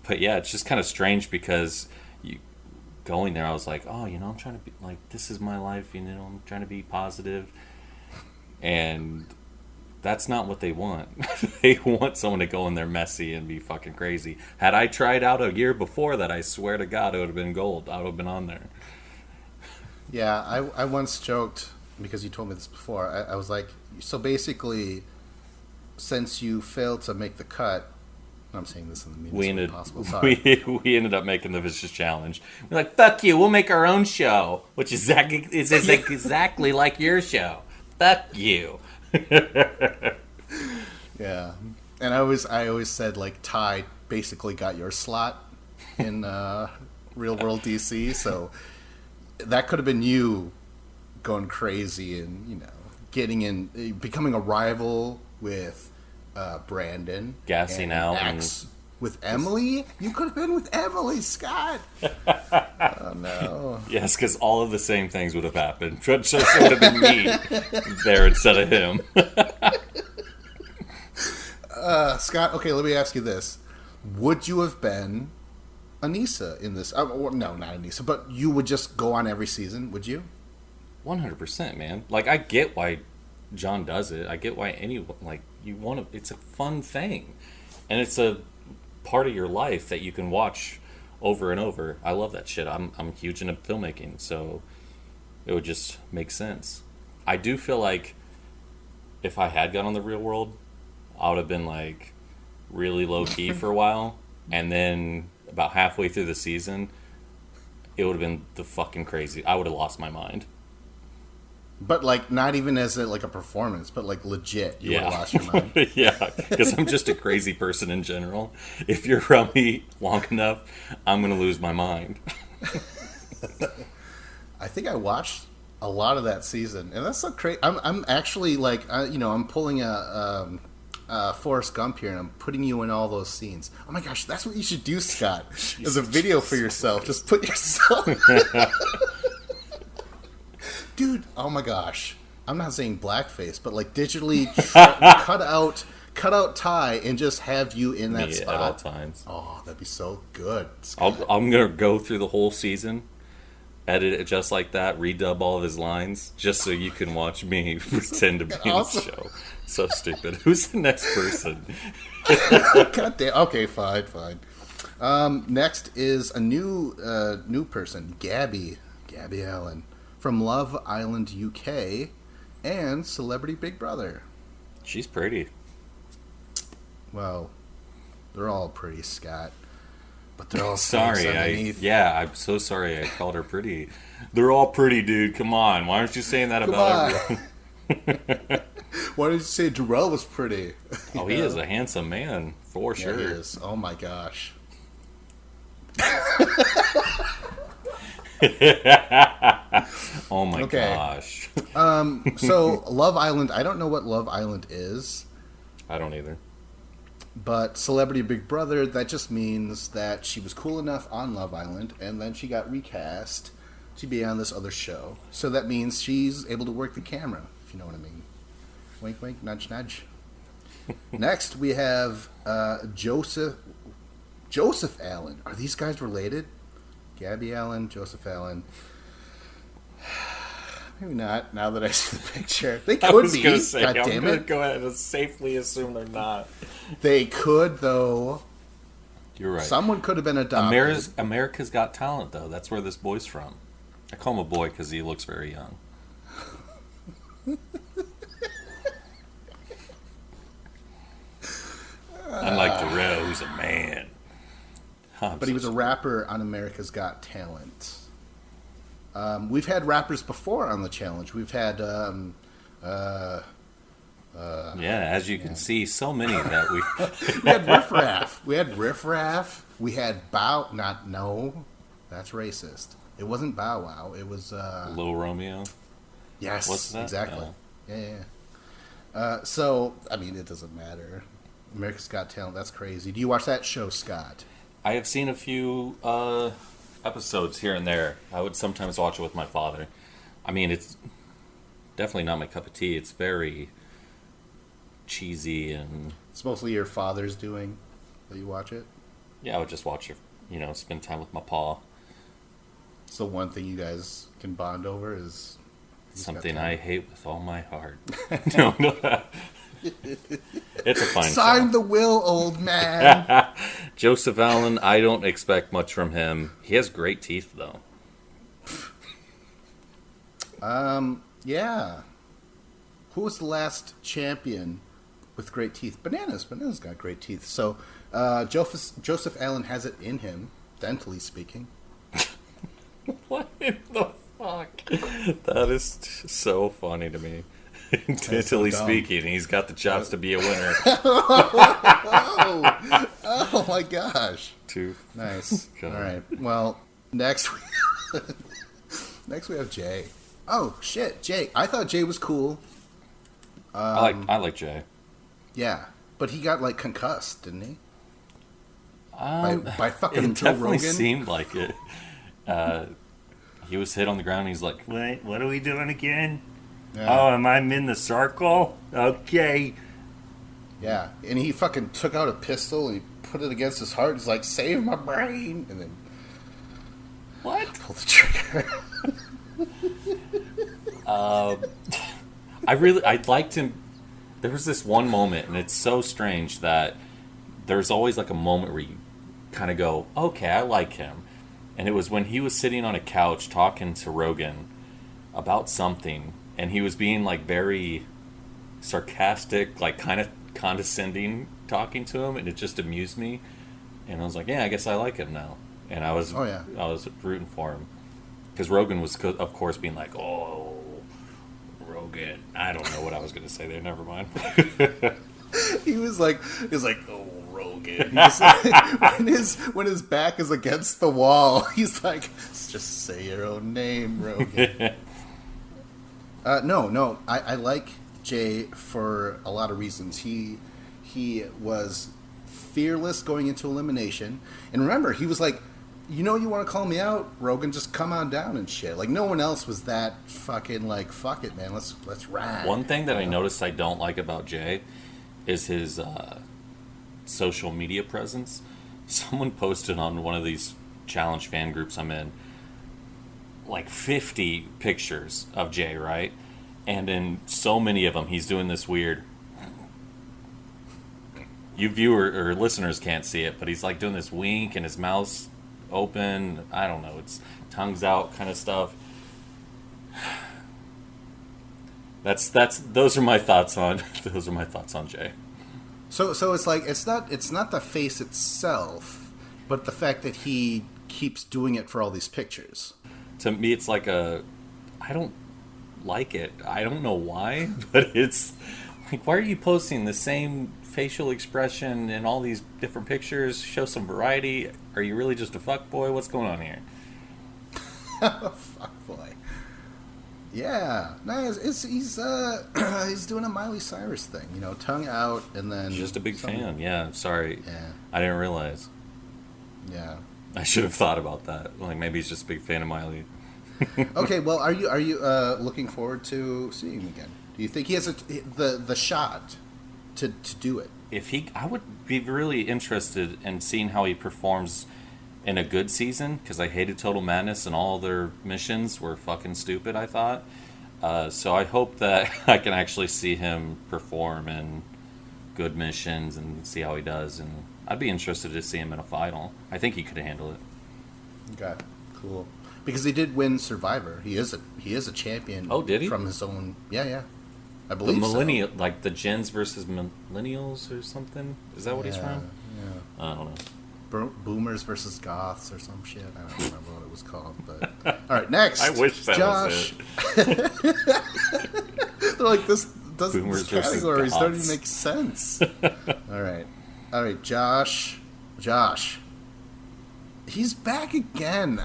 yeah, it's just kind of strange because going there, I was like, oh, I'm trying to be like, this is my life, I'm trying to be positive. And that's not what they want. They want someone to go in there messy and be fucking crazy. Had I tried out a year before that, I swear to God, it would have been gold. I would have been on there. Yeah, I once joked, because you told me this before, I was like, so basically, since you failed to make the cut, I'm saying this in the meanest way possible. Sorry. We ended up making the Vicious Challenge. We're like, fuck you, we'll make our own show, which is exactly like your show. Fuck you. Yeah. And I always said, like, Ty basically got your slot in Real World DC, so that could have been you going crazy and, getting in, becoming a rival with Brandon, gassing out, Max, with Emily. You could have been with Emily, Scott. Oh no! Yes, because all of the same things would have happened. Just it would have been me there instead of him. Scott, okay, let me ask you this. Would you have been Anissa in this? No, not Anissa, but you would just go on every season, would you? 100%, man. Like, I get why John does it. I get why anyone, like, you want to, it's a fun thing. And it's a part of your life that you can watch over and over. I love that shit. I'm huge into filmmaking, so it would just make sense. I do feel like if I had gone on the Real World, I would have been like really low key for a while, and then about halfway through the season, it would have been the fucking crazy. I would have lost my mind. But like not even as like a performance, but like legit, you would have lost your mind. Yeah, because I'm just a crazy person in general. If you're around me long enough, I'm gonna lose my mind. I think I watched a lot of that season, and that's so crazy. I'm actually like, I'm pulling a Forrest Gump here, and I'm putting you in all those scenes. Oh my gosh, that's what you should do, Scott. As a video for yourself, just put yourself. Dude, oh my gosh. I'm not saying blackface, but like digitally cut out Ty and just have you in that spot at all times. Oh, that'd be so good. I'm gonna go through the whole season, edit it just like that, redub all of his lines, just so you can watch me pretend to be in the show. So stupid. Who's the next person? God damn. Okay, fine. Next is a new person, Gabby Allen. From Love Island UK and Celebrity Big Brother. She's pretty. Well, they're all pretty, Scott. But they're all sorry. I'm so sorry I called her pretty. They're all pretty, dude. Come on. Why aren't you saying that about everyone? Why did you say Jarrell was pretty? Oh, he is a handsome man, for sure. He is. Oh my gosh. Oh my gosh. So Love Island, I don't know what Love Island is. I don't either. But Celebrity Big Brother, that just means that she was cool enough on Love Island and then she got recast to be on this other show. So that means she's able to work the camera, if you know what I mean. Wink wink, nudge nudge. Next we have Joseph Allen. Are these guys related? Gabby Allen, Joseph Allen. Maybe not, now that I see the picture. They could be. God damn I'm going to go ahead and safely assume they're not. They could, though. You're right. Someone could have been adopted. America's Got Talent, though. That's where this boy's from. I call him a boy because he looks very young. Unlike Darrell, who's a man. But he was a rapper on America's Got Talent. We've had rappers before on the challenge. We've had as you can see, so many that we had Riff Raff. We had No, that's racist. It wasn't Bow Wow. It was Lil Romeo. Yes, what's that? Exactly. Yeah. So I mean, it doesn't matter. America's Got Talent. That's crazy. Do you watch that show, Scott? I have seen a few episodes here and there. I would sometimes watch it with my father. I mean, it's definitely not my cup of tea. It's very cheesy and... It's mostly your father's doing that you watch it? Yeah, I would just watch it, spend time with my pa. It's the one thing you guys can bond over is... Something I hate with all my heart. No. It's a fine Sign show. the will, old man. Joseph Allen, I don't expect much from him. He has great teeth, though. Yeah. Who was the last champion with great teeth? Bananas. Bananas got great teeth. So, Joseph Allen has it in him, dentally speaking. What in the fuck? That is so funny to me. Dentally speaking, he's got the chops to be a winner. Oh my gosh. Too nice. All right. Well, next we have Jay. Oh shit, Jay. I thought Jay was cool. I like Jay. Yeah, but he got like concussed, didn't he? By fucking it Joe definitely Rogan. Seemed like it. he was hit on the ground. And he's like, "Wait, what are we doing again? Yeah. Oh, am I in the circle? Okay." Yeah, and he fucking took out a pistol and he put it against his heart. He's like, "Save my brain!" And then What? pull the trigger. I liked him. There was this one moment, and it's so strange that there's always like a moment where you kind of go, okay, I like him. And it was when he was sitting on a couch talking to Rogan about something, and he was being like very sarcastic, like kind of condescending talking to him, and it just amused me. And I was like, yeah, I guess I like him now. And I was rooting for him. Because Rogan was, of course, being like, oh, Rogan. I don't know what I was going to say there. Never mind. he was like, oh, Rogan. Like, when his back is against the wall, he's like, just say your own name, Rogan. No, I like Jay for a lot of reasons. He was fearless going into elimination, and remember, he was like, you want to call me out, Rogan, just come on down and shit. Like, no one else was that fucking like, fuck it, man, let's ride. One thing that I noticed I don't like about Jay is his social media presence. Someone posted on one of these challenge fan groups I'm in like 50 pictures of Jay, right? And in so many of them, he's doing this weird... You viewer or listeners can't see it, but he's like doing this wink and his mouth's open. I don't know. It's tongues out kind of stuff. Those are my thoughts on Jay. So it's like it's not the face itself, but the fact that he keeps doing it for all these pictures. To me, it's like I don't like it. I don't know why, but it's like, why are you posting the same facial expression in all these different pictures? Show some variety. Are you really just a fuckboy? What's going on here? Fuckboy. Yeah, no, he's doing a Miley Cyrus thing, tongue out and then just a big fan. Yeah, sorry. Yeah, I didn't realize. Yeah, I should have thought about that. Like, maybe he's just a big fan of Miley. Okay, well, are you looking forward to seeing him again? Do you think he has the shot to do it? I would be really interested in seeing how he performs in a good season, because I hated Total Madness and all their missions were fucking stupid, I thought. So I hope that I can actually see him perform in good missions and see how he does. And I'd be interested to see him in a final. I think he could handle it. Okay, cool. Because he did win Survivor. He is a champion. Oh, did he? From his own... Yeah. I believe the so. Like the Gens versus Millennials or something? Is that what he's from? Yeah. I don't know. Boomers versus Goths or some shit. I don't remember what it was called. But all right, next. I wish that Josh. was it. They're like, this Boomers categories versus don't even Goths. make sense. All right, Josh. He's back again.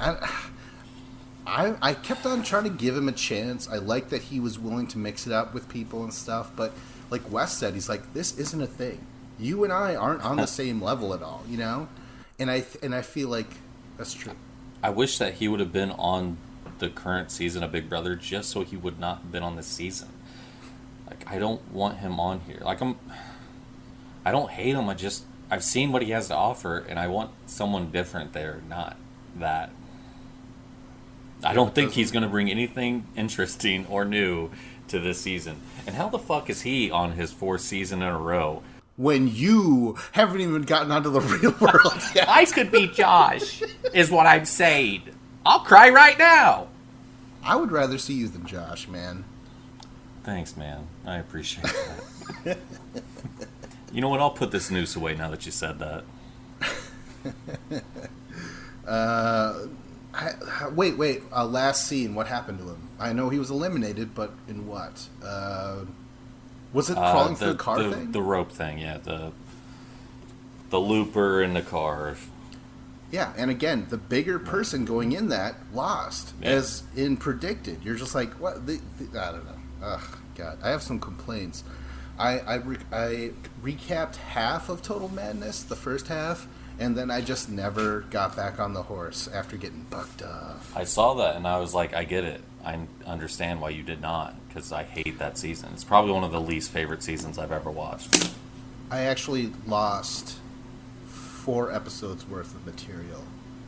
I kept on trying to give him a chance. I like that he was willing to mix it up with people and stuff, but like Wes said, he's like, this isn't a thing. You and I aren't on the same level at all, And I feel like that's true. I wish that he would have been on the current season of Big Brother just so he would not have been on this season. Like, I don't want him on here. Like, I don't hate him. I've seen what he has to offer, and I want someone different there, not that. I don't think he's going to bring anything interesting or new to this season. And how the fuck is he on his 4th season in a row? When you haven't even gotten onto the real world yet. I could be Josh, is what I'm saying. I'll cry right now. I would rather see you than Josh, man. Thanks, man. I appreciate that. You know what? I'll put this noose away now that you said that. Wait. Last scene, what happened to him? I know he was eliminated, but in what? Was it crawling through the car thing? The rope thing, yeah. The looper in the car. Yeah, and again, the bigger person going in that lost, as in predicted. You're just like, what? I don't know. Ugh, God. I have some complaints. I recapped half of Total Madness, the first half, And then I just never got back on the horse after getting bucked off. I saw that and I was like, I get it. I understand why you did not, because I hate that season. It's probably one of the least favorite seasons I've ever watched. I actually lost 4 episodes worth of material.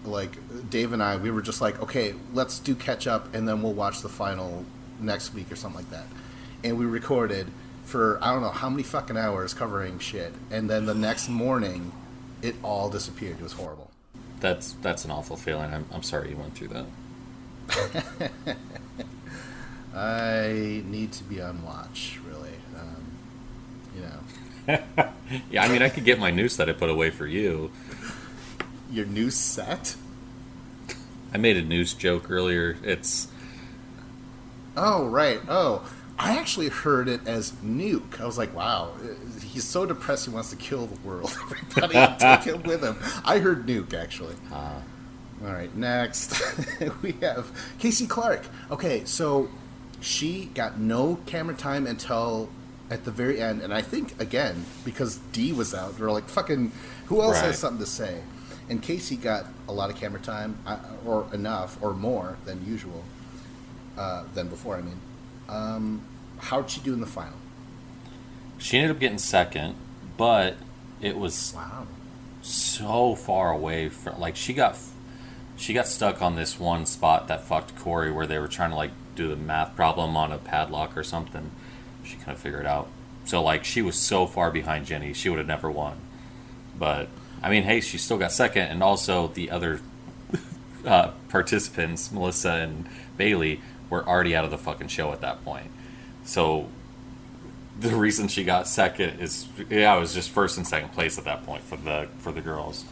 Like, Dave and I, we were just like, okay, let's do catch up and then we'll watch the final next week or something like that. And we recorded for I don't know how many fucking hours covering shit. And then the next morning, it all disappeared. It was horrible. That's an awful feeling. I'm sorry you went through that. I need to be on watch, really. You know. Yeah, I mean, I could get my noose that I put away for you. Your new set? I made a noose joke earlier. It's... Oh, right. Oh, I actually heard it as nuke. I was like, wow, he's so depressed he wants to kill the world. Everybody take him with him. I heard nuke, actually. All right, next we have Casey Clark. Okay, so she got no camera time until at the very end, and I think, again, because Dee was out, they're like, fucking, who else has something to say? And Casey got a lot of camera time, or enough, or more than usual, than before, I mean. How'd she do in the final? She ended up getting second, but it was so far away from, like, she got stuck on this one spot that fucked Corey, where they were trying to, like, do the math problem on a padlock or something. She couldn't figure it out. So, like, she was so far behind Jenny, she would have never won. But I mean, hey, she still got second, and also the other participants, Melissa and Bailey, were already out of the fucking show at that point. So the reason she got second is, it was just first and second place at that point for the girls.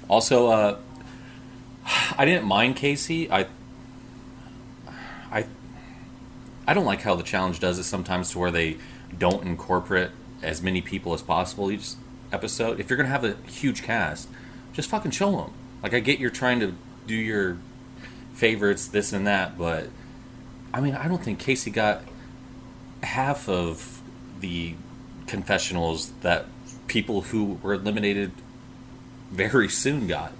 Also, I didn't mind Casey. I don't like how the challenge does it sometimes, to where they don't incorporate as many people as possible each episode. If you're gonna have a huge cast, just fucking show them. Like, I get you're trying to do your favorites, this and that, but I mean, I don't think Casey got half of the confessionals that people who were eliminated very soon got.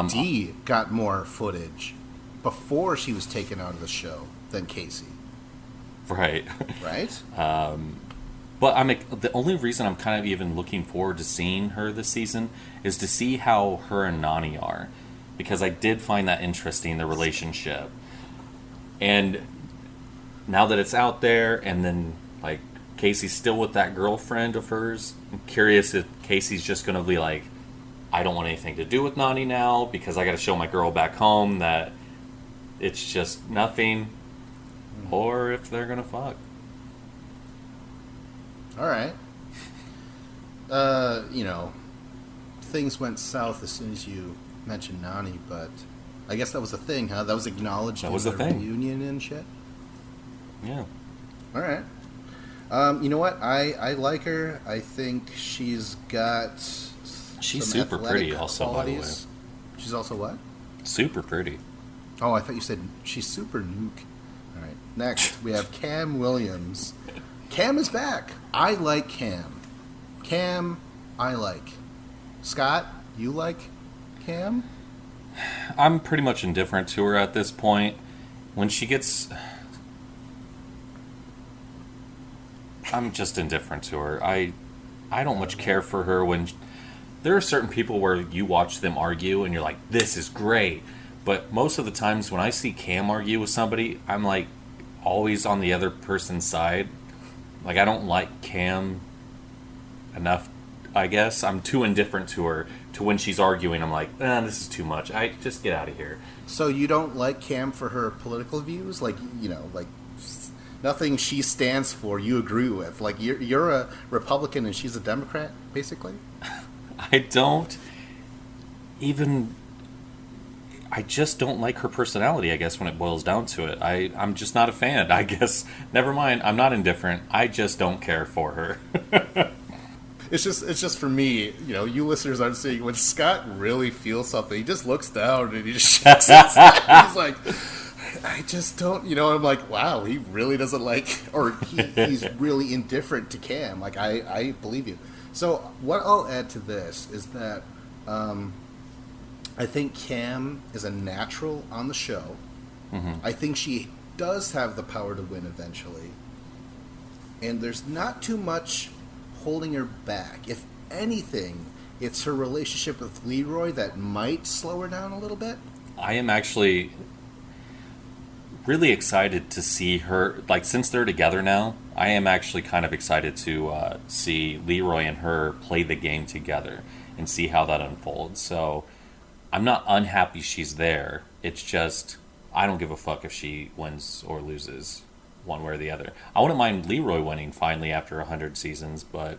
Dee got more footage before she was taken out of the show than Casey. Right. Right? But the only reason I'm kind of even looking forward to seeing her this season is to see how her and Nani are. Because I did find that interesting, the relationship. And now that it's out there, and then, like, Casey's still with that girlfriend of hers, I'm curious if Casey's just going to be like, I don't want anything to do with Nani now, because I got to show my girl back home that it's just nothing. Or if they're going to fuck. All right. You know, things went south as soon as you mentioned Nani, but I guess that was a thing, huh? That was acknowledged. That was the thing. Reunion and shit. Yeah. All right. You know what? I like her. I think she's got. She's super pretty, also, by the way. She's also what? Super pretty. Oh, I thought you said she's super nuke. All right. Next, we have Cam Williams. Cam is back. I like Cam. Cam, I like. Scott, you like Cam? I'm pretty much indifferent to her at this point. When she gets... I'm just indifferent to her. I don't much care for her when... There are certain people where you watch them argue and you're like, this is great. But most of the times when I see Cam argue with somebody, I'm like always on the other person's side. Like, I don't like Cam enough, I guess. I'm too indifferent to her to when she's arguing. I'm like, this is too much. I just get out of here. So you don't like Cam for her political views? Like, you know, like nothing she stands for you agree with. Like, you're a Republican and she's a Democrat, basically? I don't even... I just don't like her personality, I guess, when it boils down to it. I'm just not a fan, I guess. Never mind, I'm not indifferent. I just don't care for her. It's just for me, you know, you listeners aren't seeing, when Scott really feels something, he just looks down and he just shakes his head. He's like, I just don't, you know, I'm like, wow, he really doesn't like, or he's really indifferent to Cam. Like, I believe you. So what I'll add to this is that I think Cam is a natural on the show. Mm-hmm. I think she does have the power to win eventually. And there's not too much holding her back. If anything, it's her relationship with Leroy that might slow her down a little bit. I am actually really excited to see her, like, since they're together now, I am actually kind of excited to see Leroy and her play the game together and see how that unfolds. So I'm not unhappy she's there. It's just, I don't give a fuck if she wins or loses one way or the other. I wouldn't mind Leroy winning finally after 100 seasons, but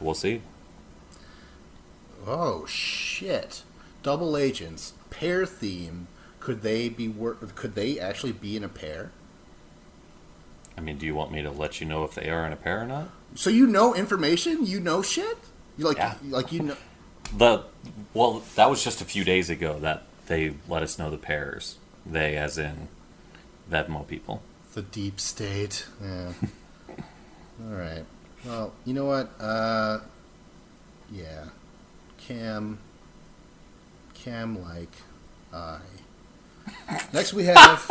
we'll see. Oh, shit. Double agents, pair theme. Could they actually be in a pair? I mean, do you want me to let you know if they are in a pair or not? So you know information? You know shit? Yeah. You know. Well, that was just a few days ago that they let us know the pairs. They, as in Venmo people. The deep state. Yeah. All right. Well, you know what? Yeah. Cam, like I. Next we have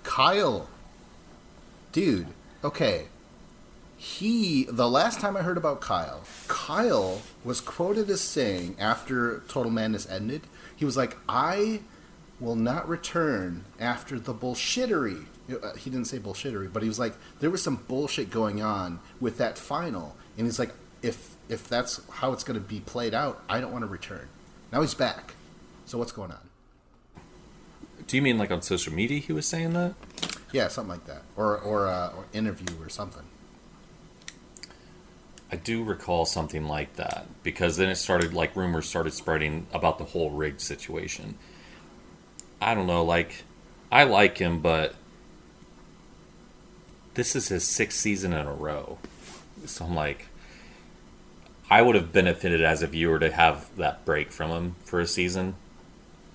Kyle. Dude, okay. The last time I heard about Kyle was quoted as saying after Total Madness ended, he was like, I will not return after the bullshittery. He didn't say bullshittery, but he was like, there was some bullshit going on with that final. And he's like, if that's how it's going to be played out, I don't want to return. Now he's back. So what's going on? Do you mean like on social media he was saying that? Yeah, something like that. Or interview or something. I do recall something like that, because then it started, like, rumors started spreading about the whole rigged situation. I don't know, like, I like him, but this is his 6th season in a row. So I'm like, I would have benefited as a viewer to have that break from him for a season.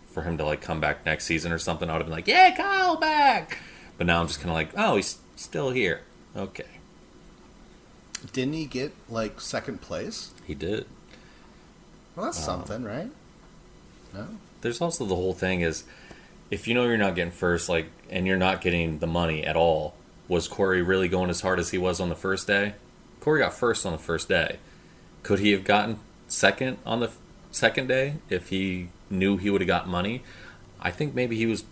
For him to, like, come back next season or something, I would have been like, yeah, Kyle back! But now I'm just kind of like, oh, he's still here. Okay. Didn't he get, like, second place? He did. Well, that's something, right? No? There's also the whole thing is, if you know you're not getting first, like, and you're not getting the money at all, was Corey really going as hard as he was on the first day? Corey got first on the first day. Could he have gotten second on the second day if he knew he would have got money? I think maybe he was...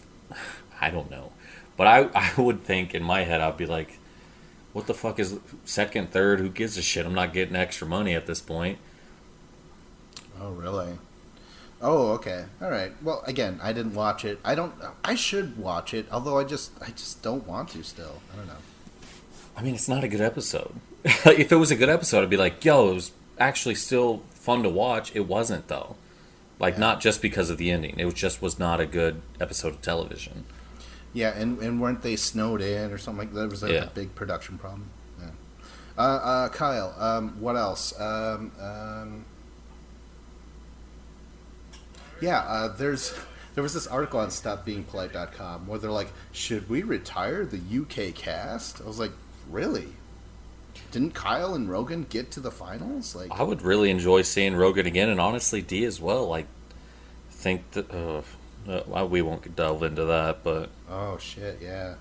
I don't know. But I would think, in my head, I'd be like, what the fuck is second, third? Who gives a shit? I'm not getting extra money at this point. Oh, really? Oh, okay. All right. Well, again, I didn't watch it. I should watch it, although I just don't want to still. I don't know. I mean, it's not a good episode. If it was a good episode, I'd be like, yo, it was actually still fun to watch. It wasn't, though. Like, not just because of the ending. It was not a good episode of television. Yeah, and weren't they snowed in or something like that? Was a big production problem? Yeah. Kyle, what else? There was this article on StopBeingPolite.com where they're like, should we retire the UK cast? I was like, really? Didn't Kyle and Rogan get to the finals? Like, I would really enjoy seeing Rogan again, and honestly, D as well. Like, think that we won't delve into that, but oh shit, yeah,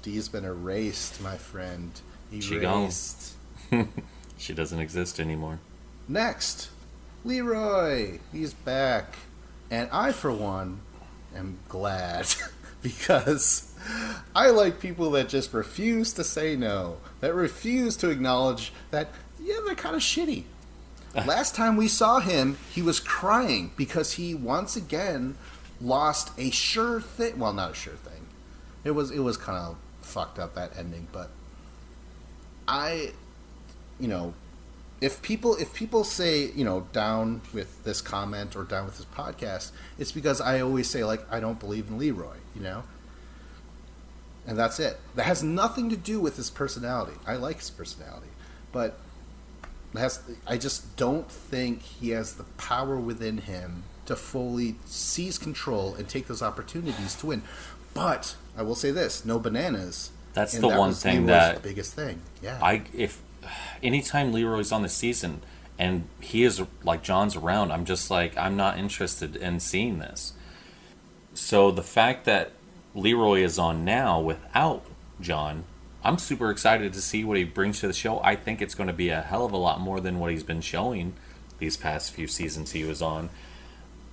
D's been erased, my friend. Erased. She doesn't exist anymore. Next, Leroy. He's back, and I, for one, am glad because I like people that just refuse to say no, that refuse to acknowledge that, yeah, they're kind of shitty. Last time we saw him, he was crying because he once again lost a sure thing. Well, not a sure thing. It was kind of fucked up, that ending. But if people say, down with this comment or down with this podcast, it's because I always say, like, I don't believe in Leroy, and that's it. That has nothing to do with his personality. I like his personality, but I just don't think he has the power within him to fully seize control and take those opportunities to win. But I will say this: no bananas. That's the one thing that the biggest thing. Yeah. anytime Leroy's on the season and he is like John's around, I'm just like, I'm not interested in seeing this. So the fact that Leroy is on now without John, I'm super excited to see what he brings to the show. I think it's going to be a hell of a lot more than what he's been showing these past few seasons he was on.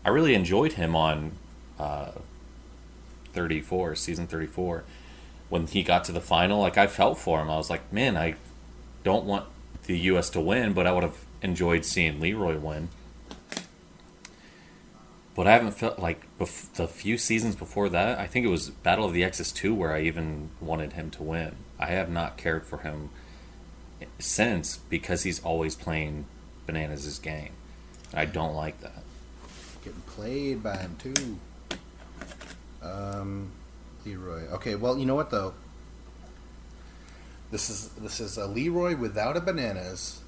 I really enjoyed him on 34, season 34. When he got to the final, like, I felt for him. I was like, man, I don't want the U.S. to win, but I would have enjoyed seeing Leroy win. But I haven't felt like the few seasons before that, I think it was Battle of the Exes 2 where I even wanted him to win. I have not cared for him since because he's always playing Bananas' game. I don't like that. Getting played by him too. Leroy. Okay, well, you know what though? This is a Leroy without a Bananas,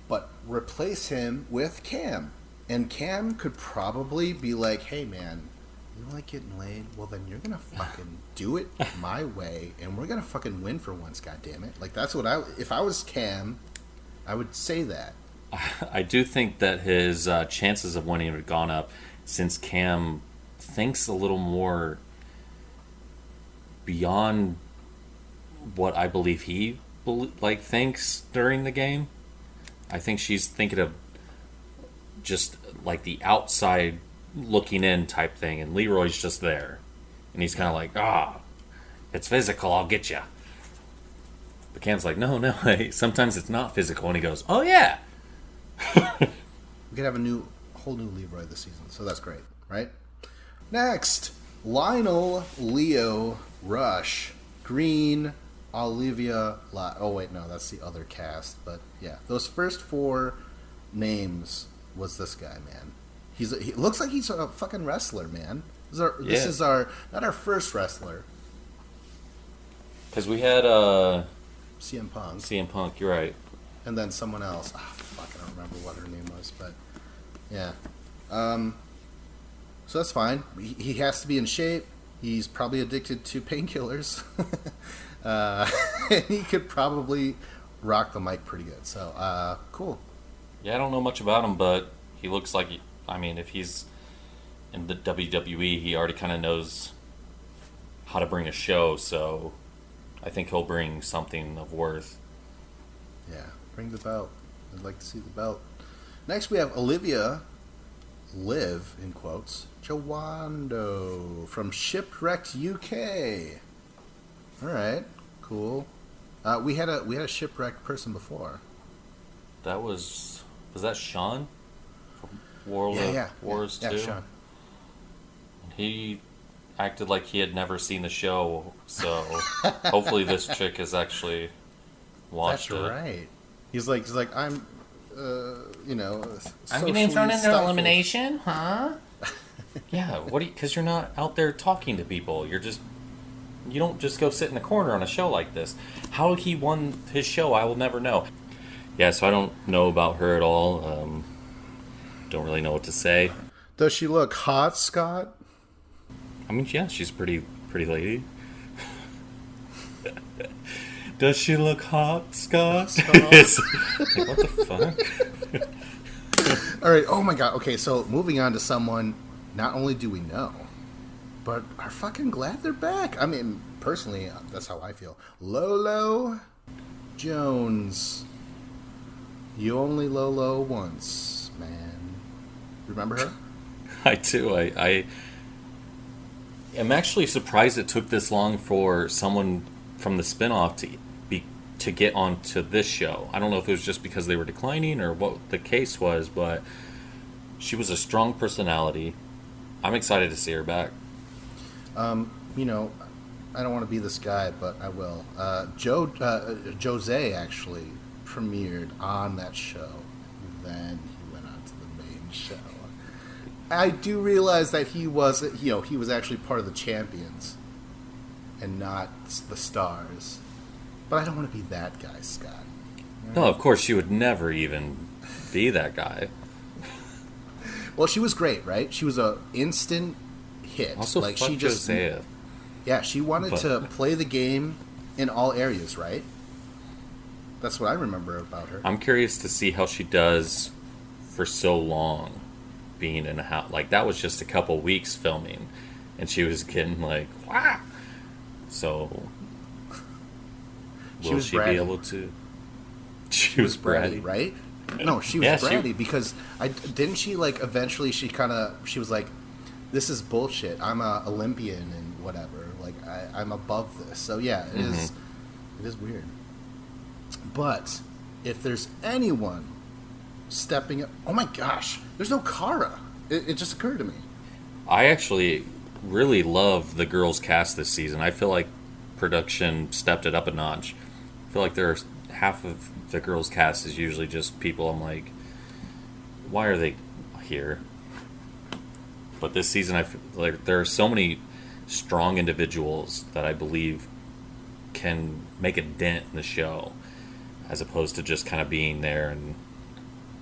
but replace him with Cam. And Cam could probably be like, hey man, you like getting laid? Well then you're gonna fucking do it my way and we're gonna fucking win for once, goddammit. Like that's what if I was Cam, I would say that. I do think that his chances of winning have gone up since Cam thinks a little more beyond what I believe he thinks during the game. I think she's thinking of just like the outside looking in type thing, and Leroy's just there, and he's kind of like, it's physical, I'll get you. But Cam's like, no, hey, sometimes it's not physical, and he goes, oh yeah. We could have a whole new Leroy this season, so that's great, right? Next, Lionel, Leo, Rush, Green, Olivia. Oh wait, no, that's the other cast. But yeah, those first four names was this guy, man. He looks like he's a fucking wrestler, man. This is our not our first wrestler. Because we had CM Punk. CM Punk, you're right. And then someone else. Fuck, I don't remember what her name was, but yeah. So that's fine. He has to be in shape. He's probably addicted to painkillers. And he could probably rock the mic pretty good. So, cool. Yeah, I don't know much about him, but he looks like, if he's in the WWE, he already kind of knows how to bring a show, so I think he'll bring something of worth. Yeah, bring the belt. I'd like to see the belt. Next, we have Olivia, Liv, in quotes, Jawando from Shipwrecked UK. All right, cool. We had a shipwrecked person before. That was that Sean from World of Wars 2? Yeah, Sean. He acted like he had never seen the show, so hopefully this chick has actually watched it. That's right. He's like I'm, I'm getting thrown into elimination, huh? Yeah, because you're not out there talking to people. You don't just go sit in the corner on a show like this. How he won his show, I will never know. Yeah, so I don't know about her at all. Don't really know what to say. Does she look hot, Scott? Yeah, she's a pretty lady. Does she look hot, Scott? Like, what the fuck? All right. Oh my God. Okay, so moving on to someone. Not only do we know, but are fucking glad they're back. Personally, that's how I feel. Lolo Jones. You only Lolo once, man. Remember her? I do. I am actually surprised it took this long for someone from the spinoff to get onto this show. I don't know if it was just because they were declining or what the case was, but she was a strong personality. I'm excited to see her back. I don't want to be this guy, but I will. Jose actually premiered on that show. Then he went on to the main show. I do realize that he was actually part of the champions and not the stars. But I don't want to be that guy, Scott. No, of course you would never even be that guy. Well, she was great, right? She was a instant hit. Also, like fuck she just Josiah. Yeah, she wanted to play the game in all areas, right? That's what I remember about her. I'm curious to see how she does for so long being in a house. Like, that was just a couple weeks filming, and she was getting, like, wow. So, will she be able to... She was bratty, right? No, she was bratty because didn't she, like, eventually she was like, this is bullshit. I'm a Olympian and whatever. Like, I'm above this. So, yeah, it is weird. But if there's anyone stepping up... Oh, my gosh. There's no Kara. It just occurred to me. I actually really love the girls' cast this season. I feel like production stepped it up a notch. I feel like there's half of the girls' cast is usually just people I'm like, why are they here? But this season, I feel like there are so many strong individuals that I believe can make a dent in the show, as opposed to just kind of being there. And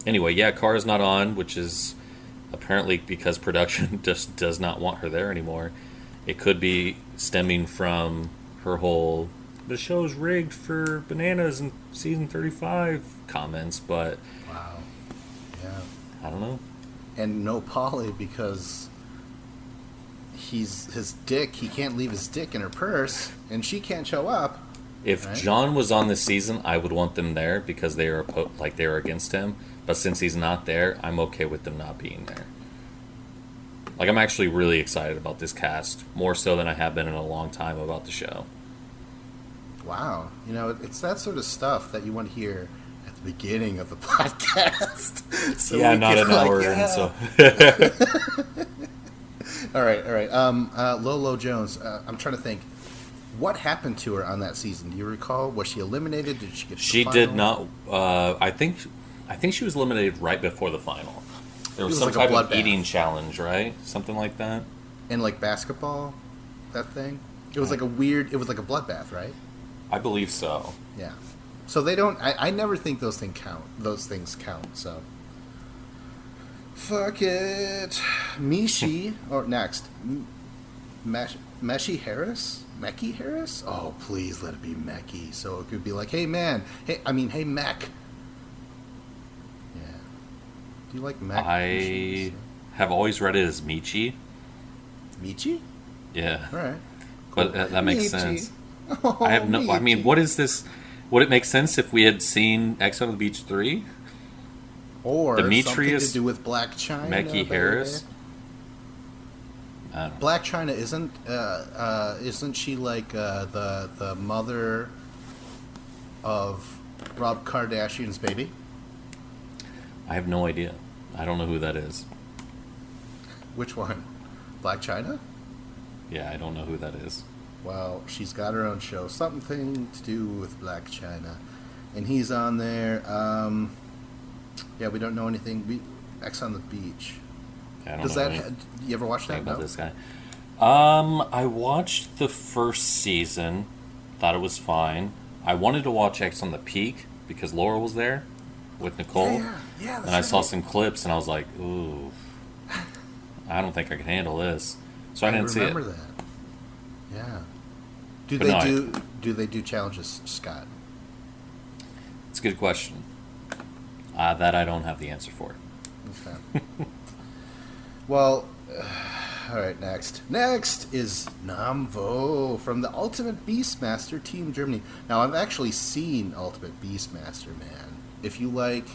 anyway, yeah, Kara's not on, which is apparently because production just does not want her there anymore. It could be stemming from her whole "the show's rigged for bananas in season 35" comments, but wow, yeah, I don't know. And no Polly because his dick. He can't leave his dick in her purse, and she can't show up. If John was on this season, I would want them there because they are they were against him. But since he's not there, I'm okay with them not being there. Like, I'm actually really excited about this cast, more so than I have been in a long time about the show. Wow. You know, it's that sort of stuff that you want to hear at the beginning of the podcast. So yeah, not an hour in, so... All right. Lolo Jones, I'm trying to think. What happened to her on that season? Do you recall? Was she eliminated? Did she get to the final? Did not. I think she was eliminated right before the final. There was some like type of eating challenge, right? Something like that. And like basketball, that thing. It was like a weird. It was like a bloodbath, right? I believe so. Yeah. So they don't. I never think those things count. Those things count. So. Fuck it. Mishi or next. Meshi Harris. Meki Harris? Oh, please let it be Meki. So it could be like, hey man, hey Mech. Yeah. Do you like Mech? I have always read it as Michi. Michi? Yeah. All right. Cool. But that makes sense. Oh, I have no. Michi. I mean, what is this? Would it make sense if we had seen X on the Beach 3? Or Demetrius something to do with Black China? Meki Harris? Black China isn't she like the mother of Rob Kardashian's baby? I have no idea. I don't know who that is. Which one? Black China? Yeah, I don't know who that is. Well, she's got her own show, something to do with Black China, and he's on there. Yeah, we don't know anything. X on the Beach. I don't Does know that? You ever watch that? about No. this guy. I watched the first season. Thought it was fine. I wanted to watch X on the Peak because Laura was there with Nicole. Yeah. And I saw some clips and I was like, ooh, I don't think I can handle this. So I didn't see it. Remember that? Yeah. Do they do challenges, Scott? It's a good question. That I don't have the answer for. Okay. Well, all right, next. Next is Namvo from the Ultimate Beastmaster Team Germany. Now, I've actually seen Ultimate Beastmaster, man. If you like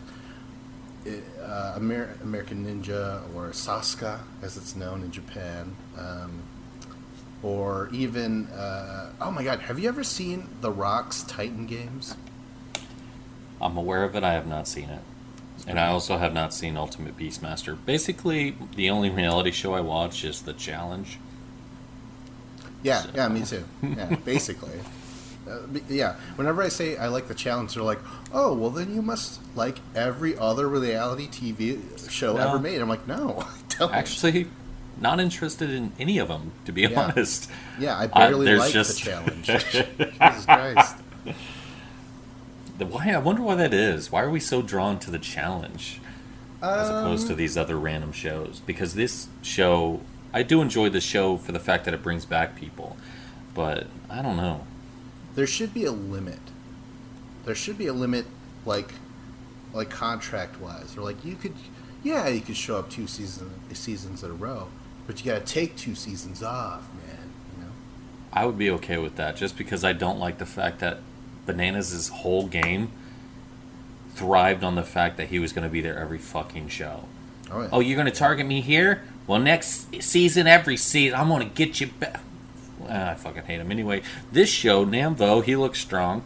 American Ninja or Sasuke, as it's known in Japan, or even, oh my god, have you ever seen The Rock's Titan games? I'm aware of it. I have not seen it. And I also have not seen Ultimate Beastmaster. Basically, the only reality show I watch is The Challenge. Yeah, so. Yeah, me too. Yeah, basically. Yeah, whenever I say I like The Challenge, they're like, oh, well then you must like every other reality TV show ever made. I'm like, no, I don't. Actually, not interested in any of them, to be honest. Yeah, I barely like The Challenge. Jesus Christ. I wonder why that is. Why are we so drawn to The Challenge as opposed to these other random shows? Because this show, I do enjoy the show for the fact that it brings back people, but I don't know. There should be a limit There should be a limit, like contract wise, or like you could show up 2 seasons in a row, but you got to take 2 seasons off, man. You know. I would be okay with that, just because I don't like the fact that Bananas' whole game thrived on the fact that he was going to be there every fucking show. Oh, yeah. Oh, you're going to target me here? Well, next season, every season, I'm going to get you back. I fucking hate him. Anyway, this show, Namvo, he looks strong.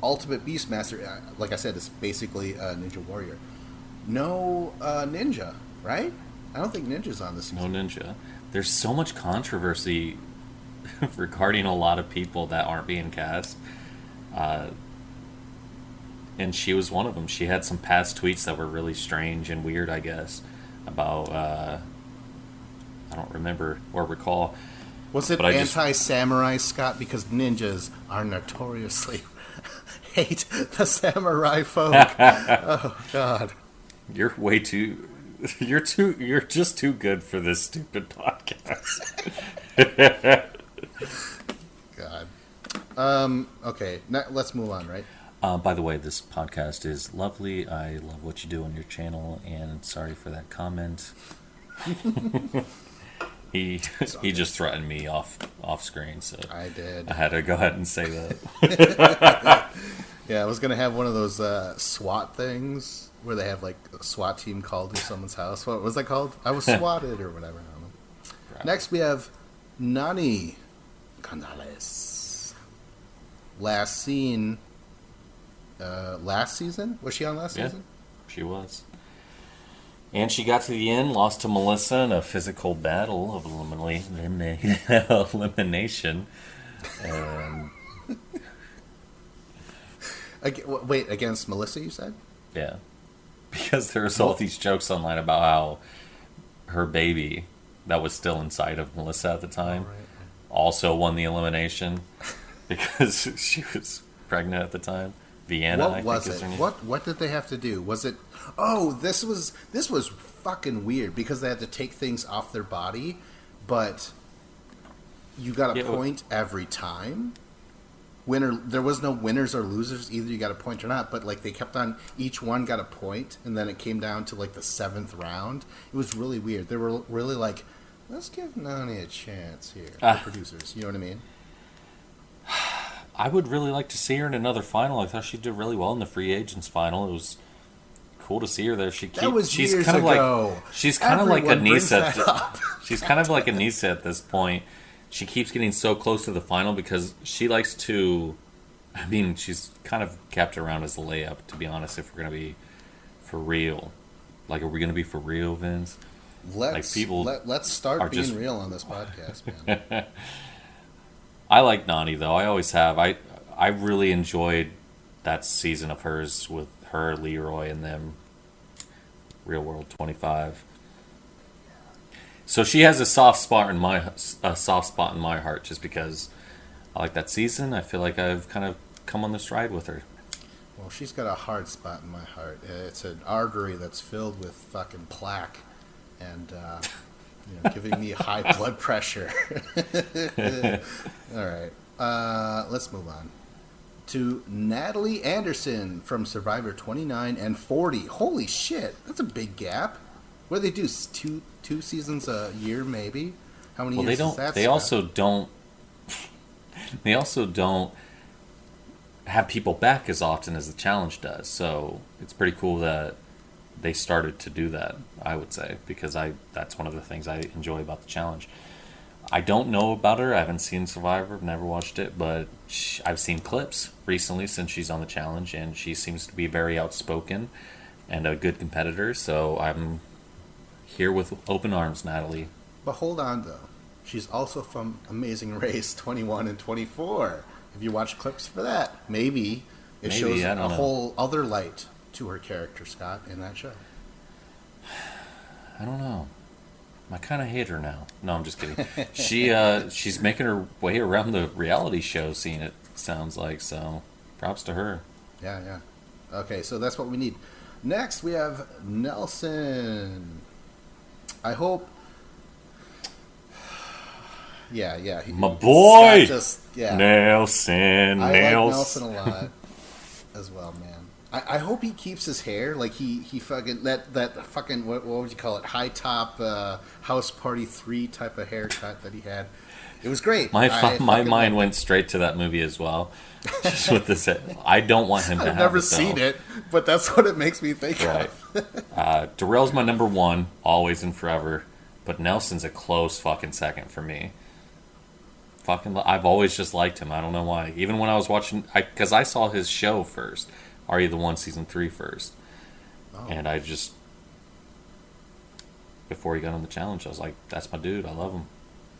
Ultimate Beastmaster, like I said, is basically a Ninja Warrior. No Ninja, right? I don't think Ninja's on this season. No Ninja. There's so much controversy regarding a lot of people that aren't being cast. And she was one of them. She had some past tweets that were really strange and weird, I guess, about, I don't remember or recall. Was it anti-samurai, Scott? Because ninjas are notoriously hate the samurai folk. Oh, God. You're way too... You're just too good for this stupid podcast. God. Okay, now let's move on, right? By the way, this podcast is lovely. I love what you do on your channel, and sorry for that comment. He just threatened me off screen, so I did. I had to go ahead and say that. Yeah, I was gonna have one of those SWAT things where they have like a SWAT team called to someone's house. What was that called? I was swatted or whatever. I don't know. Right. Next, we have Nani Gonzalez. Last seen. Last season? Was she on last season? She was. And she got to the end, lost to Melissa in a physical battle of elimination. Wait, against Melissa, you said? Yeah. Because there's all these jokes online about how her baby, that was still inside of Melissa at the time, also won the elimination because she was pregnant at the time. Vienna, what was it? What did they have to do? Was it? Oh, this was fucking weird because they had to take things off their body, but you got a point every time. There was no winners or losers. Either you got a point or not. But like they kept on, each one got a point, and then it came down to like the 7th round. It was really weird. They were really like, let's give Nani a chance here. The producers, you know what I mean? I would really like to see her in another final. I thought she did really well in the free agents final. It was cool to see her there. She's kind of like Anissa. She's kind of like Anissa at this point. She keeps getting so close to the final because she likes to. I mean, she's kind of kept around as a layup, to be honest. If we're gonna be for real, like, are we gonna be for real, Vince? Let's start being real on this podcast, man. I like Nani, though. I always have. I really enjoyed that season of hers with her, Leroy, and them. Real World 25. So she has a soft spot in my heart, just because I like that season. I feel like I've kind of come on this ride with her. Well, she's got a hard spot in my heart. It's an artery that's filled with fucking plaque, and giving me high blood pressure. All right. Let's move on to Natalie Anderson from Survivor 29 and 40. Holy shit, that's a big gap. What do they do? Two seasons a year, maybe? How many years is that? They also don't. They also don't have people back as often as the challenge does. So it's pretty cool that they started to do that, I would say, because that's one of the things I enjoy about the challenge. I don't know about her. I haven't seen Survivor. I've never watched it, but I've seen clips recently since she's on the challenge, and she seems to be very outspoken and a good competitor. So I'm here with open arms, Natalie. But hold on, though. She's also from Amazing Race 21 and 24. Have you watched clips for that? Maybe it shows a whole other light to her character, Scott, in that show. I don't know. I kind of hate her now. No, I'm just kidding. She's making her way around the reality show scene, it sounds like, so props to her. Yeah. Okay, so that's what we need. Next, we have Nelson. I hope... Yeah. My boy! Nelson. I like Nelson a lot. as well, man. I hope he keeps his hair like he fucking that fucking what would you call it, high top House Party 3 type of haircut that he had. It was great. My mind went straight to that movie as well. Just with this, I don't want him to have it. I've never seen it, but that's what it makes me think of. Darrell's my number one, always and forever, but Nelson's a close fucking second for me. I've always just liked him. I don't know why. Even when I was watching, because I saw his show first, Are You the One season 3 first, and I just, before he got on the challenge, I was like, that's my dude. I love him.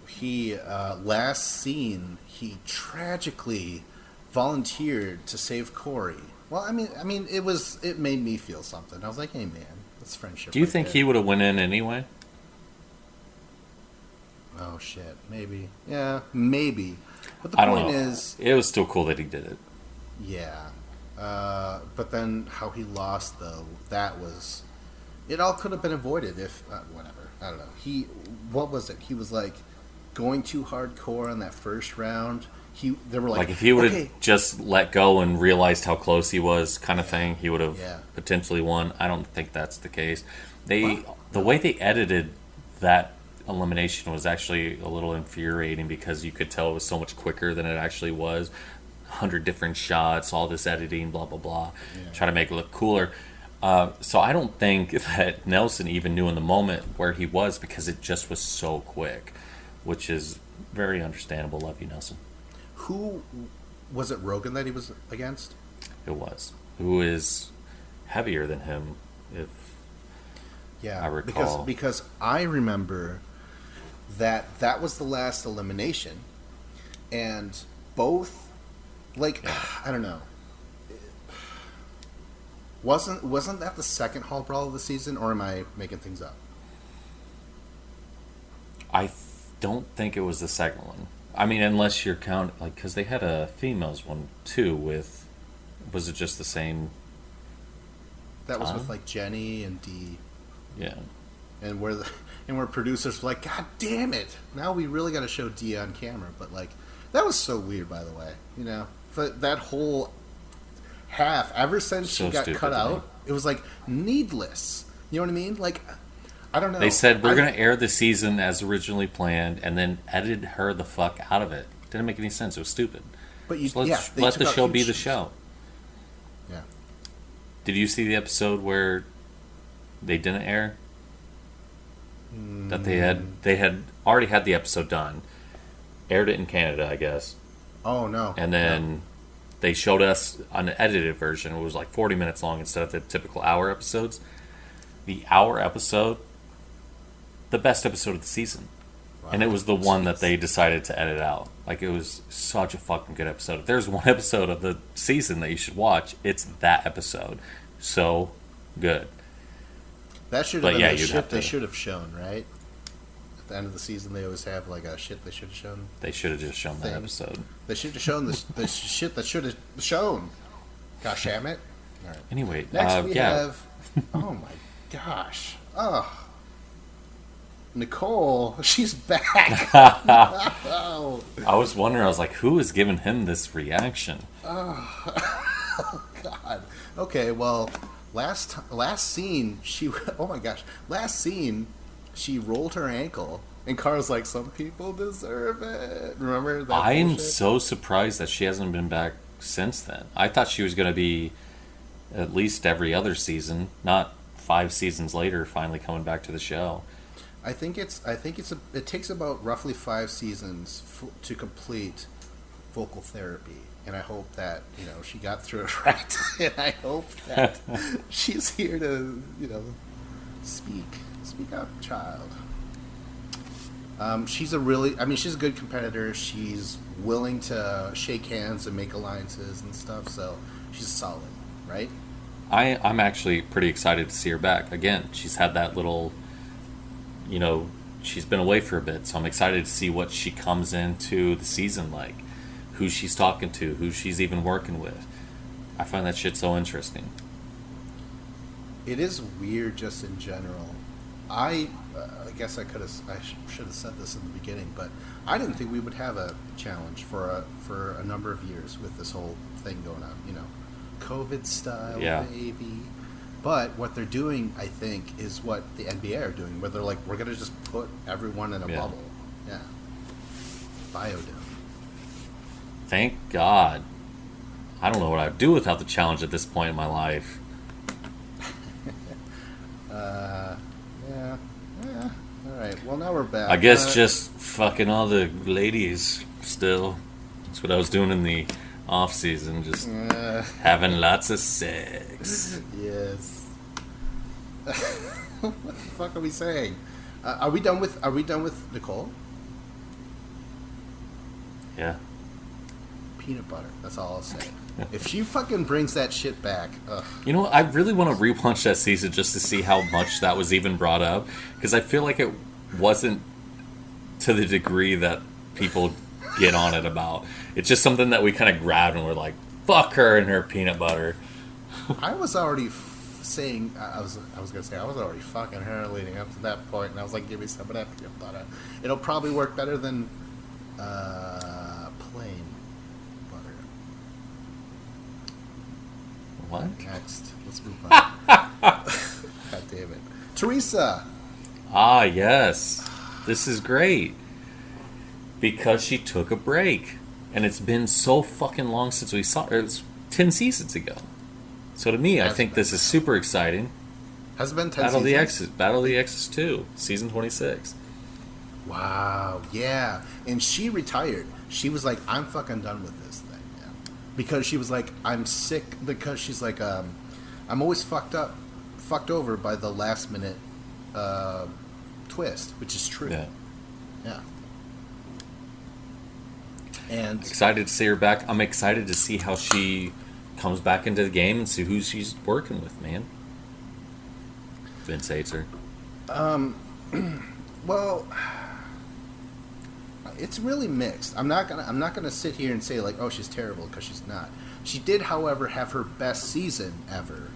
He last scene, he tragically volunteered to save Corey. Well, I mean, it made me feel something. I was like, hey man, that's friendship. Do you think he would have went in anyway? Oh shit, maybe. Yeah, maybe. But the point is, it was still cool that he did it. Yeah, but then how he lost though, that was. It all could have been avoided if whatever. I don't know. What was it? He was like going too hardcore on that first round. They were like if he would have just let go and realized how close he was, kind of thing, he would have potentially won. I don't think that's the case. The way they edited that elimination was actually a little infuriating because you could tell it was so much quicker than it actually was. 100 different shots, all this editing, blah blah blah, try to make it look cooler. So I don't think that Nelson even knew in the moment where he was because it just was so quick, which is very understandable. Love you, Nelson. Who was it? Rogan that he was against? It was. Who is heavier than him? If I recall, because I remember that was the last elimination, and both, like, I don't know. Wasn't that the second Hall Brawl of the season, or am I making things up? I don't think it was the second one. I mean, unless you're counting, like, because they had a females one too. Was it just the same? That was with like Jenny and Dee. Yeah. And where producers were like, God damn it! Now we really got to show Dee on camera. But like, that was so weird, by the way. You know, that whole half, ever since she got cut out, it was like needless. You know what I mean? Like, I don't know. They said we're going to air the season as originally planned, and then edited her the fuck out of it. Didn't make any sense. It was stupid. But let the show be the show. Yeah. Did you see the episode where they didn't air? That they had already had the episode done, aired it in Canada, I guess. Oh no! And then they showed us an edited version. It was like 40 minutes long instead of the typical hour episodes. The hour episode, the best episode of the season. Wow. And it was the one that they decided to edit out. Like, it was such a fucking good episode. If there's one episode of the season that you should watch, it's that episode. So good. That should have been the shit they should have shown, right? At the end of the season, they always have like a shit they should have shown. They should have just shown that episode. They should have shown the shit that should have shown. Gosh damn it. All right. Anyway, next we have... Oh my gosh. Oh. Nicole, she's back. Oh. I was wondering, I was like, who is giving him this reaction? Oh God. Okay, well, last scene, last scene, she rolled her ankle, and Carl's like, some people deserve it. Remember that? I am so surprised that she hasn't been back since then. I thought she was going to be at least every other season, not 5 seasons later, finally coming back to the show. I think it takes about roughly 5 seasons to complete vocal therapy, and I hope that she got through it right, and I hope that she's here to speak up, child. She's a good competitor. She's willing to shake hands and make alliances and stuff, so she's solid, right? I'm actually pretty excited to see her back again. She's had that little. She's been away for a bit, so I'm excited to see what she comes into the season like, who she's talking to, who she's even working with. I find that shit so interesting. It is weird just in general. I guess I should have said this in the beginning, but I didn't think we would have a challenge for a number of years with this whole thing going on, COVID style, Yeah. baby. But what they're doing, I think, is what the NBA are doing, where they're like, we're going to just put everyone in a bubble. Yeah. Biodome. Thank God. I don't know what I'd do without the challenge at this point in my life. Yeah. All right. Well, now we're back. I guess just fucking all the ladies still. That's what I was doing in the off season, just having lots of sex. Yes. What the fuck are we saying? Are we done with Nicole? Yeah. Peanut butter. That's all I'll say. If she fucking brings that shit back, ugh. You know, I really want to rewatch that season just to see how much that was even brought up, because I feel like it wasn't to the degree that people get on it about. It's just something that we kind of grabbed and we're like, fuck her and her peanut butter. I was already saying, I was gonna say I was already fucking her leading up to that point, and I was like, give me some of that peanut butter. It'll probably work better than plain butter. What? Next, let's move on. God damn it, Teresa. Ah, yes. This is great. Because she took a break. And it's been so fucking long since we saw her. It was 10 seasons ago. So to me, I think this is super exciting. Has it been 10 Battle of seasons? Battle of the Exes 2, season 26. Wow, yeah. And she retired. She was like, I'm fucking done with this thing. Yeah. Because she was like, I'm sick. Because she's like, I'm always fucked over by the last minute twist, which is true. Yeah. And excited to see her back. I'm excited to see how she comes back into the game and see who she's working with, man. Vince hates her. Well, it's really mixed. I'm not gonna sit here and say like, oh, she's terrible, because she's not. She did, however, have her best season ever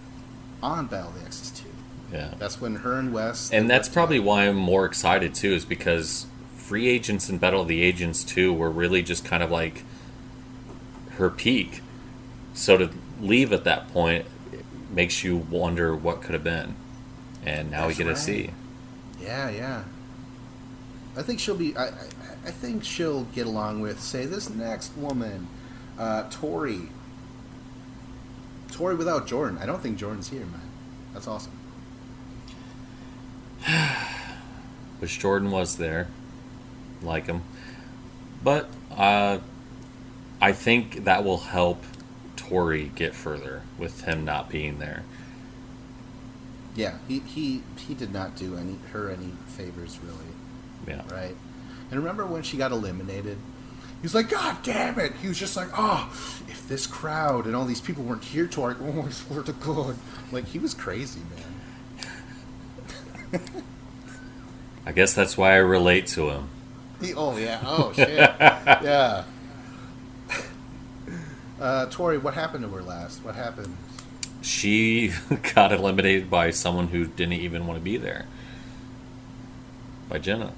on Battle of the Exes 2. Yeah. That's when her and Wes... And that's probably why I'm more excited, too, is because Free Agents and Battle of the Agents 2 were really just kind of like her peak. So to leave at that point makes you wonder what could have been. And now we get to see. Yeah. I think she'll be... I think she'll get along with, say, this next woman, Tori. Tori without Jordan. I don't think Jordan's here, man. That's awesome. Wish Jordan was there. Like him. But I think that will help Tori get further with him not being there. Yeah, he did not do her any favors, really. Yeah. Right? And remember when she got eliminated? He was like, God damn it! He was just like, oh, if this crowd and all these people weren't here, Tori, oh, I swear to God. Like, he was crazy, man. I guess that's why I relate to him. Oh, yeah. Oh, shit. Yeah. Tori, what happened to her last? What happened? She got eliminated by someone who didn't even want to be there. By Jenna.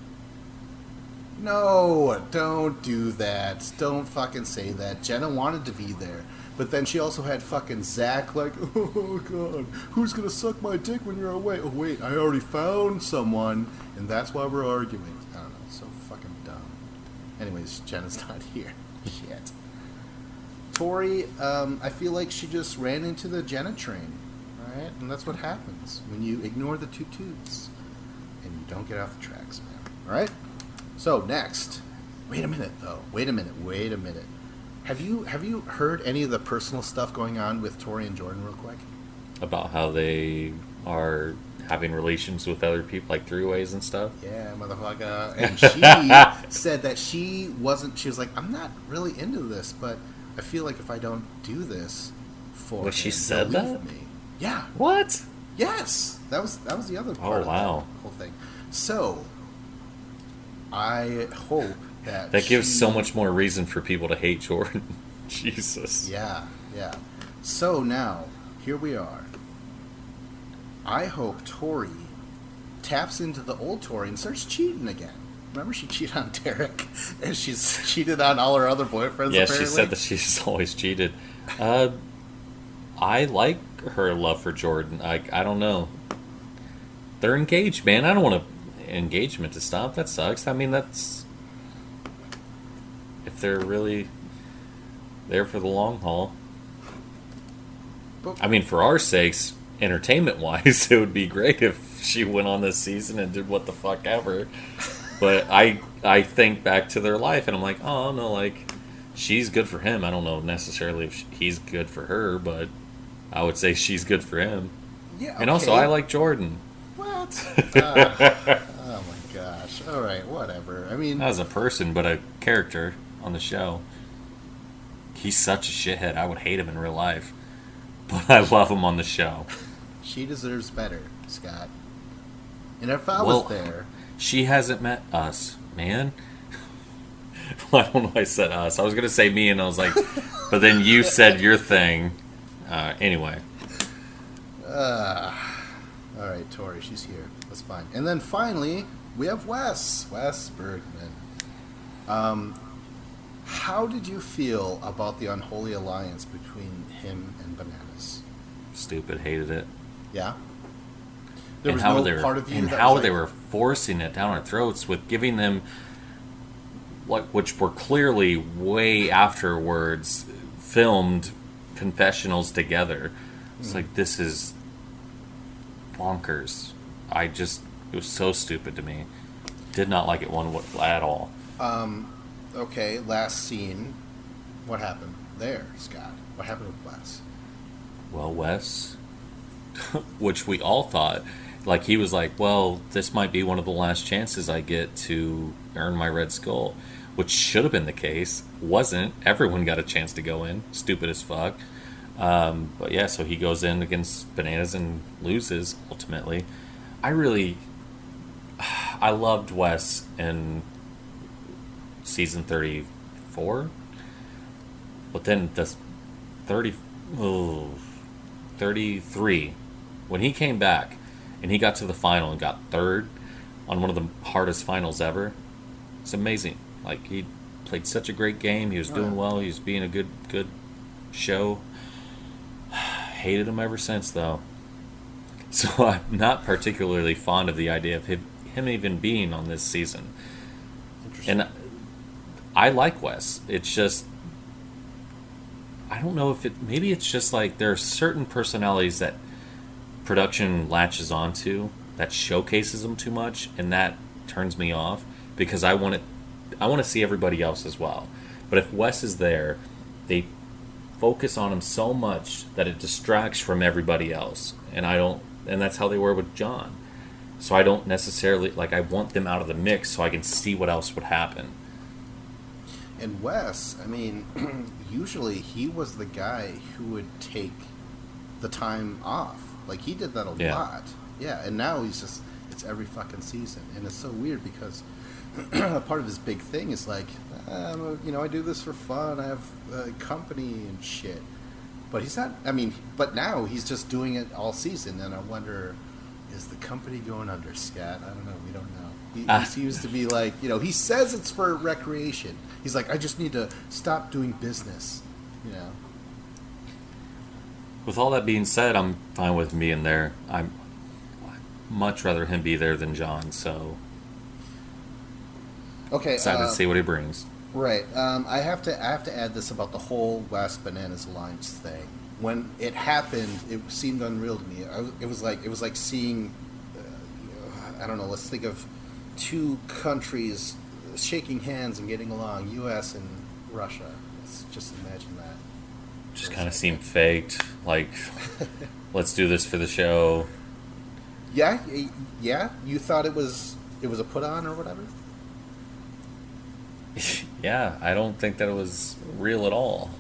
No, don't do that. Don't fucking say that. Jenna wanted to be there. But then she also had fucking Zach like, oh, God, who's going to suck my dick when you're away? Oh, wait, I already found someone, and that's why we're arguing. I don't know. It's so fucking dumb. Anyways, Jenna's not here. Shit. Tori, I feel like she just ran into the Jenna train, right? And that's what happens when you ignore the two toots and you don't get off the tracks, man. All right? So, next. Wait a minute, though. Wait a minute. Have you heard any of the personal stuff going on with Tori and Jordan real quick? About how they are having relations with other people, like three-ways and stuff? Yeah, motherfucker. And she said that she was like, I'm not really into this, but I feel like if I don't do this for him, she said he'll that? leave me. Yeah. What? Yes. That was the other part of that whole thing. So, I hope that gives so much more reason for people to hate Jordan. Jesus. Yeah. So now, here we are. I hope Tori taps into the old Tori and starts cheating again. Remember, she cheated on Derek, and she's cheated on all her other boyfriends. Yeah, apparently? she said that she's always cheated. I I like her love for Jordan. I don't know. They're engaged, man. I don't want engagement to stop. That sucks. I mean, that's if they're really there for the long haul. I mean, for our sakes, entertainment-wise, it would be great if she went on this season and did what the fuck ever. But I think back to their life, and I'm like, oh, no, like, she's good for him. I don't know necessarily if he's good for her, but I would say she's good for him. Yeah, okay. And also, I like Jordan. What? Oh my gosh. All right, whatever. I mean, not as a person, but a character on the show. He's such a shithead. I would hate him in real life. But I love him on the show. She deserves better, Scott. And if I was there... She hasn't met us, man. Well, I don't know why I said us. I was going to say me, and I was like... but then you said your thing. Anyway. All right, Tori, she's here. That's fine. And then finally, we have Wes Bergman. How did you feel about the unholy alliance between him and Bananas? Stupid, hated it. Yeah? There was no part of you that how they were forcing it down our throats with giving them, like, which were clearly way afterwards filmed confessionals together. It's like, this is bonkers. It was so stupid to me. Did not like it at all. Okay, last scene. What happened there, Scott? What happened with Wes? Well, Wes, which we all thought, like, he was like, well, this might be one of the last chances I get to earn my Red Skull, which should have been the case. Wasn't. Everyone got a chance to go in. Stupid as fuck. But yeah, so he goes in against Bananas and loses, ultimately. I loved Wes in season 34, but then the 33, when he came back and he got to the final and got third on one of the hardest finals ever, it's amazing. Like, he played such a great game. He was doing well. He was being a good show. Hated him ever since, though. So I'm not particularly fond of the idea of him even being on this season. Interesting. And I like Wes. It's just, I don't know if maybe it's just like there are certain personalities that production latches onto that showcases them too much, and that turns me off because I want to see everybody else as well. But if Wes is there, they focus on him so much that it distracts from everybody else, and that's how they were with John. So I don't necessarily, like, I want them out of the mix so I can see what else would happen. And Wes, I mean, usually he was the guy who would take the time off. Like, he did that a lot. Yeah, and now it's every fucking season. And it's so weird because part of his big thing is like, I do this for fun. I have a company and shit. But he's not, but now he's just doing it all season. And I wonder, is the company going under, Scott? I don't know. We don't know. He seems to be like, he says it's for recreation. He's like, I just need to stop doing business, With all that being said, I'm fine with him being there. I'd much rather him be there than John, so... Okay, excited to see what he brings. Right. I have to add this about the whole Wes Bananas Alliance thing. When it happened, it seemed unreal to me. It was like seeing, I don't know. Let's think of two countries shaking hands and getting along, U.S. and Russia. Let's just imagine that. Just kind of seemed faked. Like, let's do this for the show. Yeah. You thought it was a put on or whatever. Yeah, I don't think that it was real at all.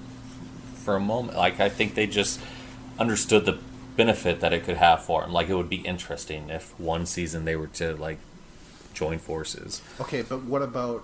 For a moment, like, I think they just understood the benefit that it could have for them. Like, it would be interesting if one season they were to, like, join forces. Okay, but what about...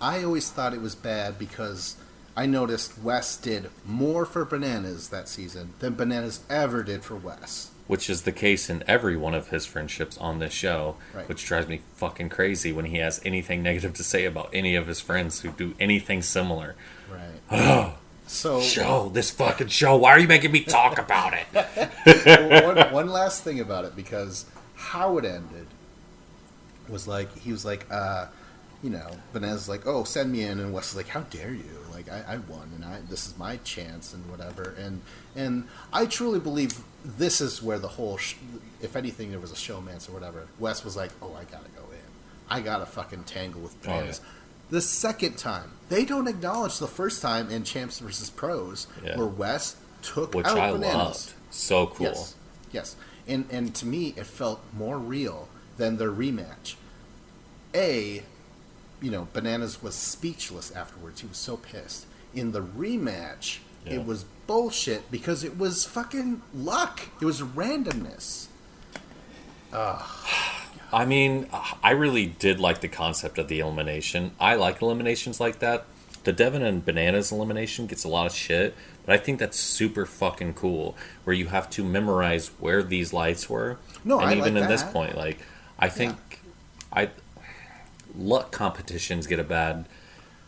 I always thought it was bad because I noticed Wes did more for Bananas that season than Bananas ever did for Wes. Which is the case in every one of his friendships on this show, right. Which drives me fucking crazy when he has anything negative to say about any of his friends who do anything similar. Right. Show, this fucking show. Why are you making me talk about it? one last thing about it, because how it ended was like, he was like, Bananas like, oh, send me in, and Wes is like, how dare you? Like, I won, and this is my chance, and whatever. And I truly believe this is where the whole, if anything, there was a showmance or whatever. Wes was like, oh, I gotta go in. I gotta fucking tangle with Bananas. Oh, yeah. The second time, they don't acknowledge the first time in Champs versus Pros, where Wes took out Bananas. Loved. So cool. Yes. And to me, it felt more real than their rematch. Bananas was speechless afterwards. He was so pissed. In the rematch, it was bullshit because it was fucking luck. It was randomness. I mean, I really did like the concept of the elimination. I like eliminations like that. The Devin and Bananas elimination gets a lot of shit, but I think that's super fucking cool, where you have to memorize where these lights were. No, and I even like in that. This point, like, I think luck competitions get a bad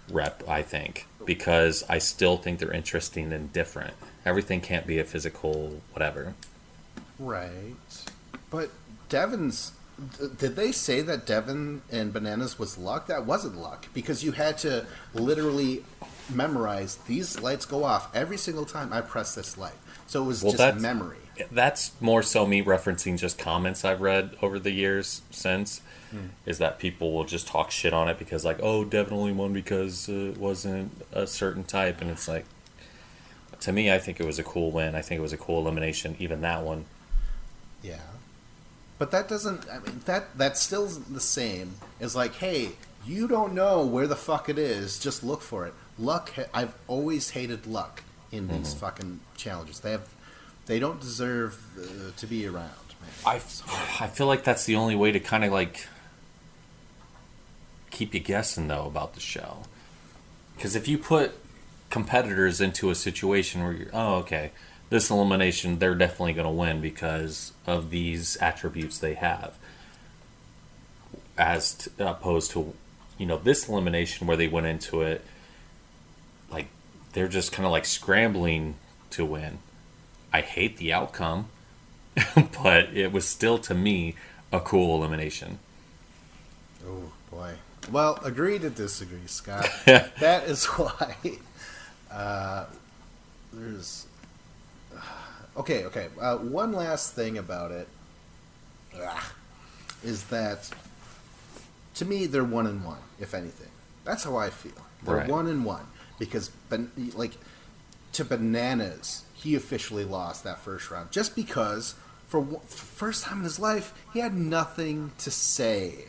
rep, I think, because I still think they're interesting and different. Everything can't be a physical whatever. Right. But Devin's... Did they say that Devin and Bananas was luck? That wasn't luck, because you had to literally memorize, these lights go off every single time I press this light. So it was just memory. That's more so me referencing just comments I've read over the years since, is that people will just talk shit on it because, like, oh, Devin only won because it wasn't a certain type. And it's like, to me, I think it was a cool win. I think it was a cool elimination, even that one. Yeah. But that doesn't, I mean, that's still the same as like, hey, you don't know where the fuck it is, just look for it. Luck, I've always hated luck in these fucking challenges. They don't deserve to be around, man. I feel like that's the only way to kind of like keep you guessing, though, about the show. Because if you put competitors into a situation where you're, oh, okay, this elimination, they're definitely going to win because of these attributes they have. As opposed to, this elimination where they went into it, like, they're just kind of like scrambling to win. I hate the outcome, but it was still, to me, a cool elimination. Oh, boy. Well, agree to disagree, Scott. That is why there's... Okay. One last thing about it is that, to me, they're 1-1, if anything. That's how I feel. They're 1-1 because, to Bananas, he officially lost that first round just because, for first time in his life, he had nothing to say.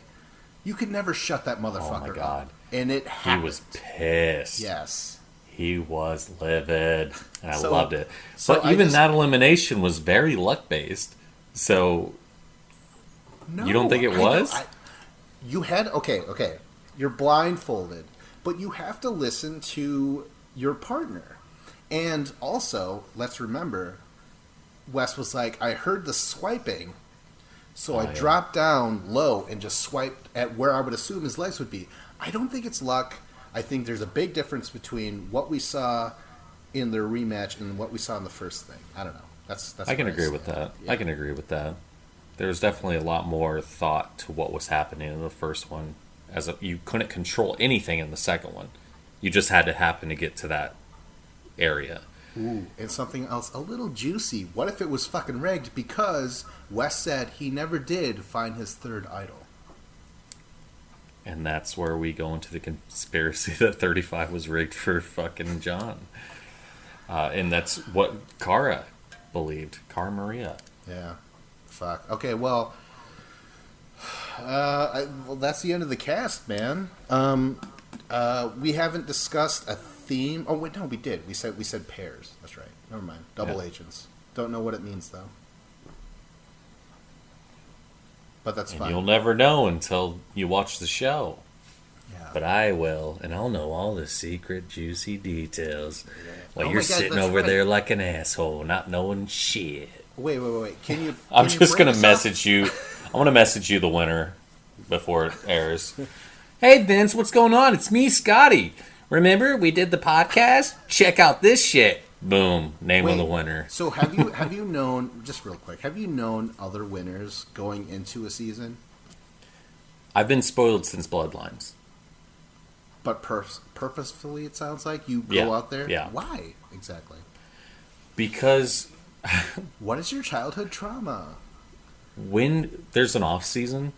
You could never shut that motherfucker Oh my God. up, and it happened. He was pissed. Yes. He was livid, and I loved it. So but even that elimination was very luck-based. So, you don't think it was? You had... Okay. You're blindfolded, but you have to listen to your partner. And also, let's remember, Wes was like, I heard the swiping, so I dropped down low and just swiped at where I would assume his legs would be. I don't think it's luck. I think there's a big difference between what we saw in their rematch and what we saw in the first thing. I don't know. That's I can agree with that. Yeah. I can agree with that. There was definitely a lot more thought to what was happening in the first one. You couldn't control anything in the second one. You just had to happen to get to that area. Ooh, and something else a little juicy. What if it was fucking rigged because Wes said he never did find his third idol? And that's where we go into the conspiracy that 35 was rigged for fucking John. And that's what Cara believed. Cara Maria. Yeah. Fuck. Okay, well, that's the end of the cast, man. We haven't discussed a theme. Oh, wait, no, we did. We said pairs. That's right. Never mind. Double agents. Don't know what it means, though. But that's fine. You'll never know until you watch the show. Yeah. But I will, and I'll know all the secret, juicy details while you're sitting that's over there like an asshole, not knowing shit. Wait. Can you? I'm just gonna message you. I'm gonna message you the winner before it airs. Hey Vince, what's going on? It's me, Scotty. remember we did the podcast? Check out this shit. Boom, name on the winner. So have you known, just real quick, have you known other winners going into a season? I've been spoiled since Bloodlines. But purposefully, it sounds like you go out there? Yeah. Why, exactly? Because... What is your childhood trauma? When there's an off season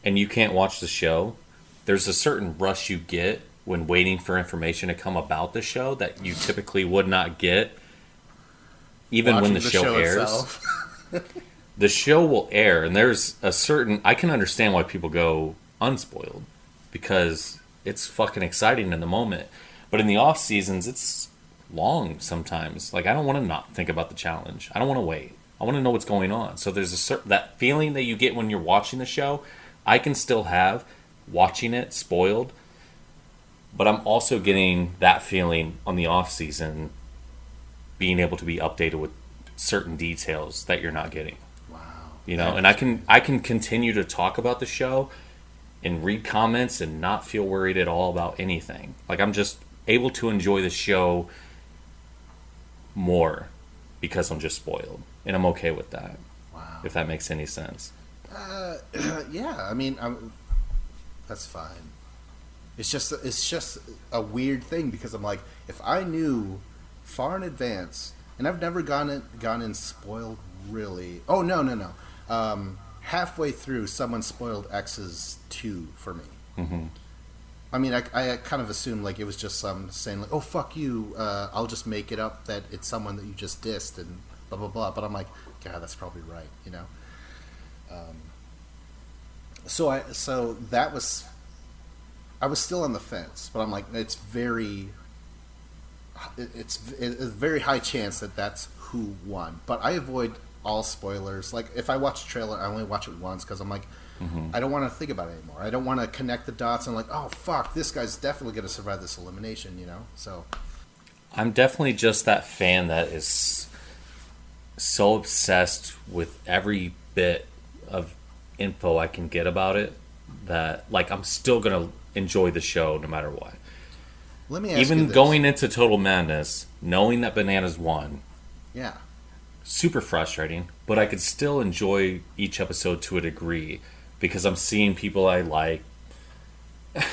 and you can't watch the show, there's a certain rush you get when waiting for information to come about the show that you typically would not get even when the show airs. The show will air, and there's a certain... I can understand why people go unspoiled, because it's fucking exciting in the moment. But in the off seasons, it's long sometimes. Like, I don't want to not think about the challenge. I don't want to wait. I want to know what's going on. So there's a certain... that feeling that you get when you're watching the show, I can still have watching it spoiled, but I'm also getting that feeling on the off season, being able to be updated with certain details that you're not getting. Wow. You know, and I can continue to talk about the show and read comments and not feel worried at all about anything. Like, I'm just able to enjoy the show more because I'm just spoiled, and I'm okay with that. Wow. If that makes any sense. Yeah, I mean, that's fine. It's just a weird thing, because I'm like, if I knew far in advance, and I've never gone in spoiled, really. Oh, no. Halfway through, someone spoiled X's 2 for me. Mm-hmm. I mean, I kind of assumed like it was just some saying like, "Oh, fuck you, I'll just make it up that it's someone that you just dissed," and blah blah blah. But I'm like, God, that's probably right, you know. So that was, I was still on the fence, but I'm like, it's a very high chance that that's who won. But I avoid all spoilers. Like, if I watch a trailer, I only watch it once, because I'm like, I don't want to think about it anymore. I don't want to connect the dots and like, oh fuck, this guy's definitely going to survive this elimination, you know. So I'm definitely just that fan that is so obsessed with every bit of info I can get about it that, like, I'm still gonna enjoy the show no matter what. Let me ask even you this. Going into Total Madness, knowing that Bananas won, yeah, super frustrating, but I could still enjoy each episode to a degree because I'm seeing people I like. I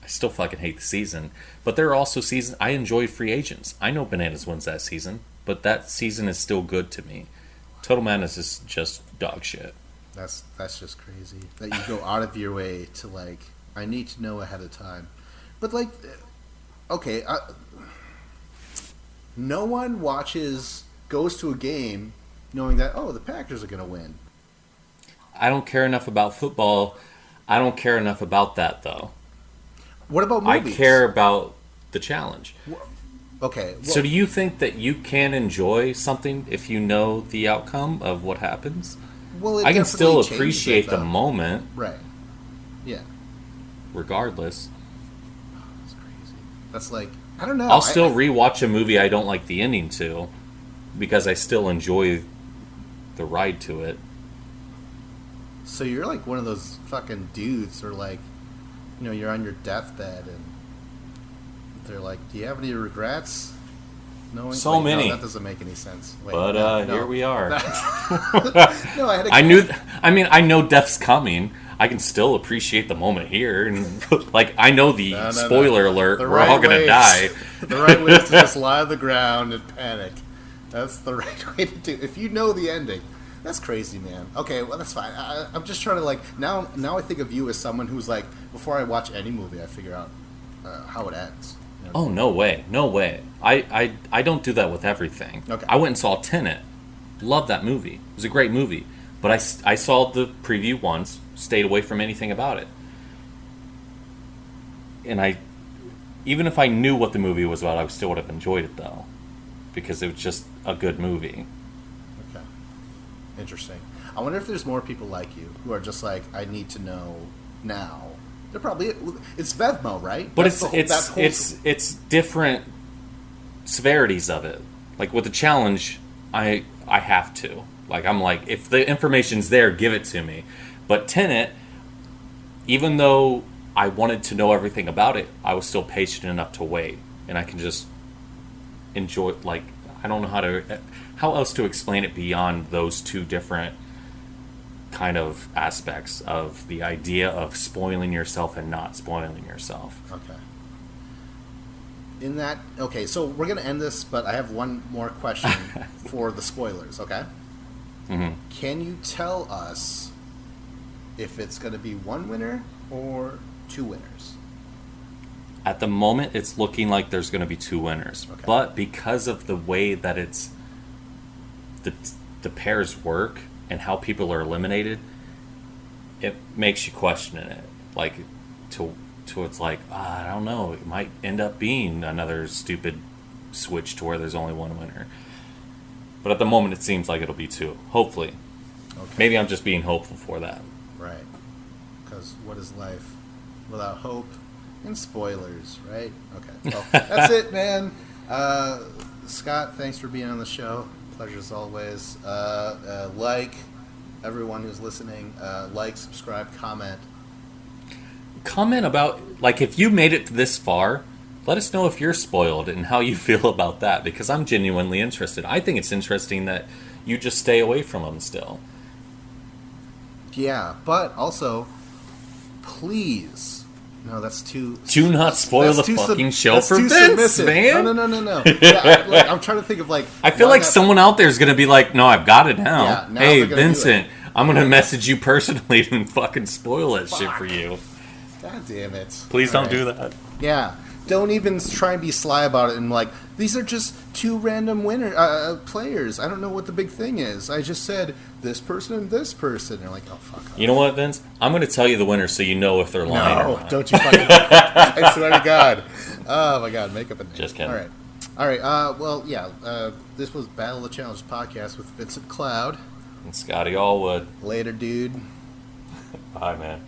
still fucking hate the season, but there are also seasons I enjoy. Free Agents, I know Bananas wins that season, but that season is still good to me. Total Madness is just dog shit. That's just crazy that you go out of your way to, like, I need to know ahead of time. But, like, okay, no one goes to a game knowing that, oh, the Packers are going to win. I don't care enough about football. I don't care enough about that, though. What about movies? I care about the challenge. Okay. Well, so do you think that you can enjoy something if you know the outcome of what happens? Well, I can still appreciate the moment. Right. Yeah. Regardless. That's crazy. That's like, I don't know. I'll still rewatch a movie I don't like the ending to because I still enjoy the ride to it. So you're like one of those fucking dudes, or like, you know, you're on your deathbed and they're like, do you have any regrets? Knowing, so many. No, that doesn't make any sense. Wait, but no. Here we are. No, I had I know death's coming. I can still appreciate the moment here, and like, I know the spoiler alert. We're all gonna die. The right way is to just lie on the ground and panic. That's the right way to do it. If you know the ending. That's crazy, man. Okay, well, that's fine. I'm just trying to, like, now I think of you as someone who's like, before I watch any movie, I figure out how it ends. You know? Oh, no way. I don't do that with everything. Okay. I went and saw Tenet. Loved that movie. It was a great movie. But I saw the preview once, stayed away from anything about it. And even if I knew what the movie was about, I still would have enjoyed it, though. Because it was just a good movie. Okay. Interesting. I wonder if there's more people like you who are just like, I need to know now. They're probably... It's Vevmo, right? But it's different severities of it. Like, with the challenge, I have to. Like, I'm like, if the information's there, give it to me. But Tenet, even though I wanted to know everything about it, I was still patient enough to wait, and I can just enjoy. Like, I don't know how else to explain it beyond those two different kind of aspects of the idea of spoiling yourself and not spoiling yourself. Okay. Okay, so we're going to end this, but I have one more question for the spoilers, okay? Mm-hmm. Can you tell us if it's going to be one winner or two winners? At the moment, it's looking like there's going to be two winners. Okay. But because of the way that it's the pairs work and how people are eliminated, it makes you question it. Like, to it's like, I don't know, it might end up being another stupid switch to where there's only one winner. But at the moment, it seems like it'll be two. Hopefully. Okay. Maybe I'm just being hopeful for that. Right. Because what is life without hope and spoilers, right? Okay. Well, that's it, man. Scott, thanks for being on the show. Pleasure as always. Like, everyone who's listening, like, subscribe, comment. Comment about, like, if you made it this far, let us know if you're spoiled and how you feel about that, because I'm genuinely interested. I think it's interesting that you just stay away from them still. Yeah, but also, please, no, that's too... Do not spoil the fucking show for Vince, man. No. Yeah, I'm trying to think of, like... I feel like someone out there is going to be like, no, I've got it now. Yeah, now hey, Vincent, I'm going to message you personally and fucking spoil that shit for you. God damn it. Please don't do that. Yeah. Don't even try and be sly about it and like, these are just two random players. I don't know what the big thing is. I just said this person and this person. And they're like, oh, fuck off. You know what, Vince? I'm going to tell you the winner so you know if they're lying or not. No, don't you fucking... I swear to God. Oh, my God. Make up a name. Just kidding. All right. Well, yeah. This was Battle of the Challenge podcast with Vincent Cloud. And Scotty Allwood. Later, dude. Bye, man.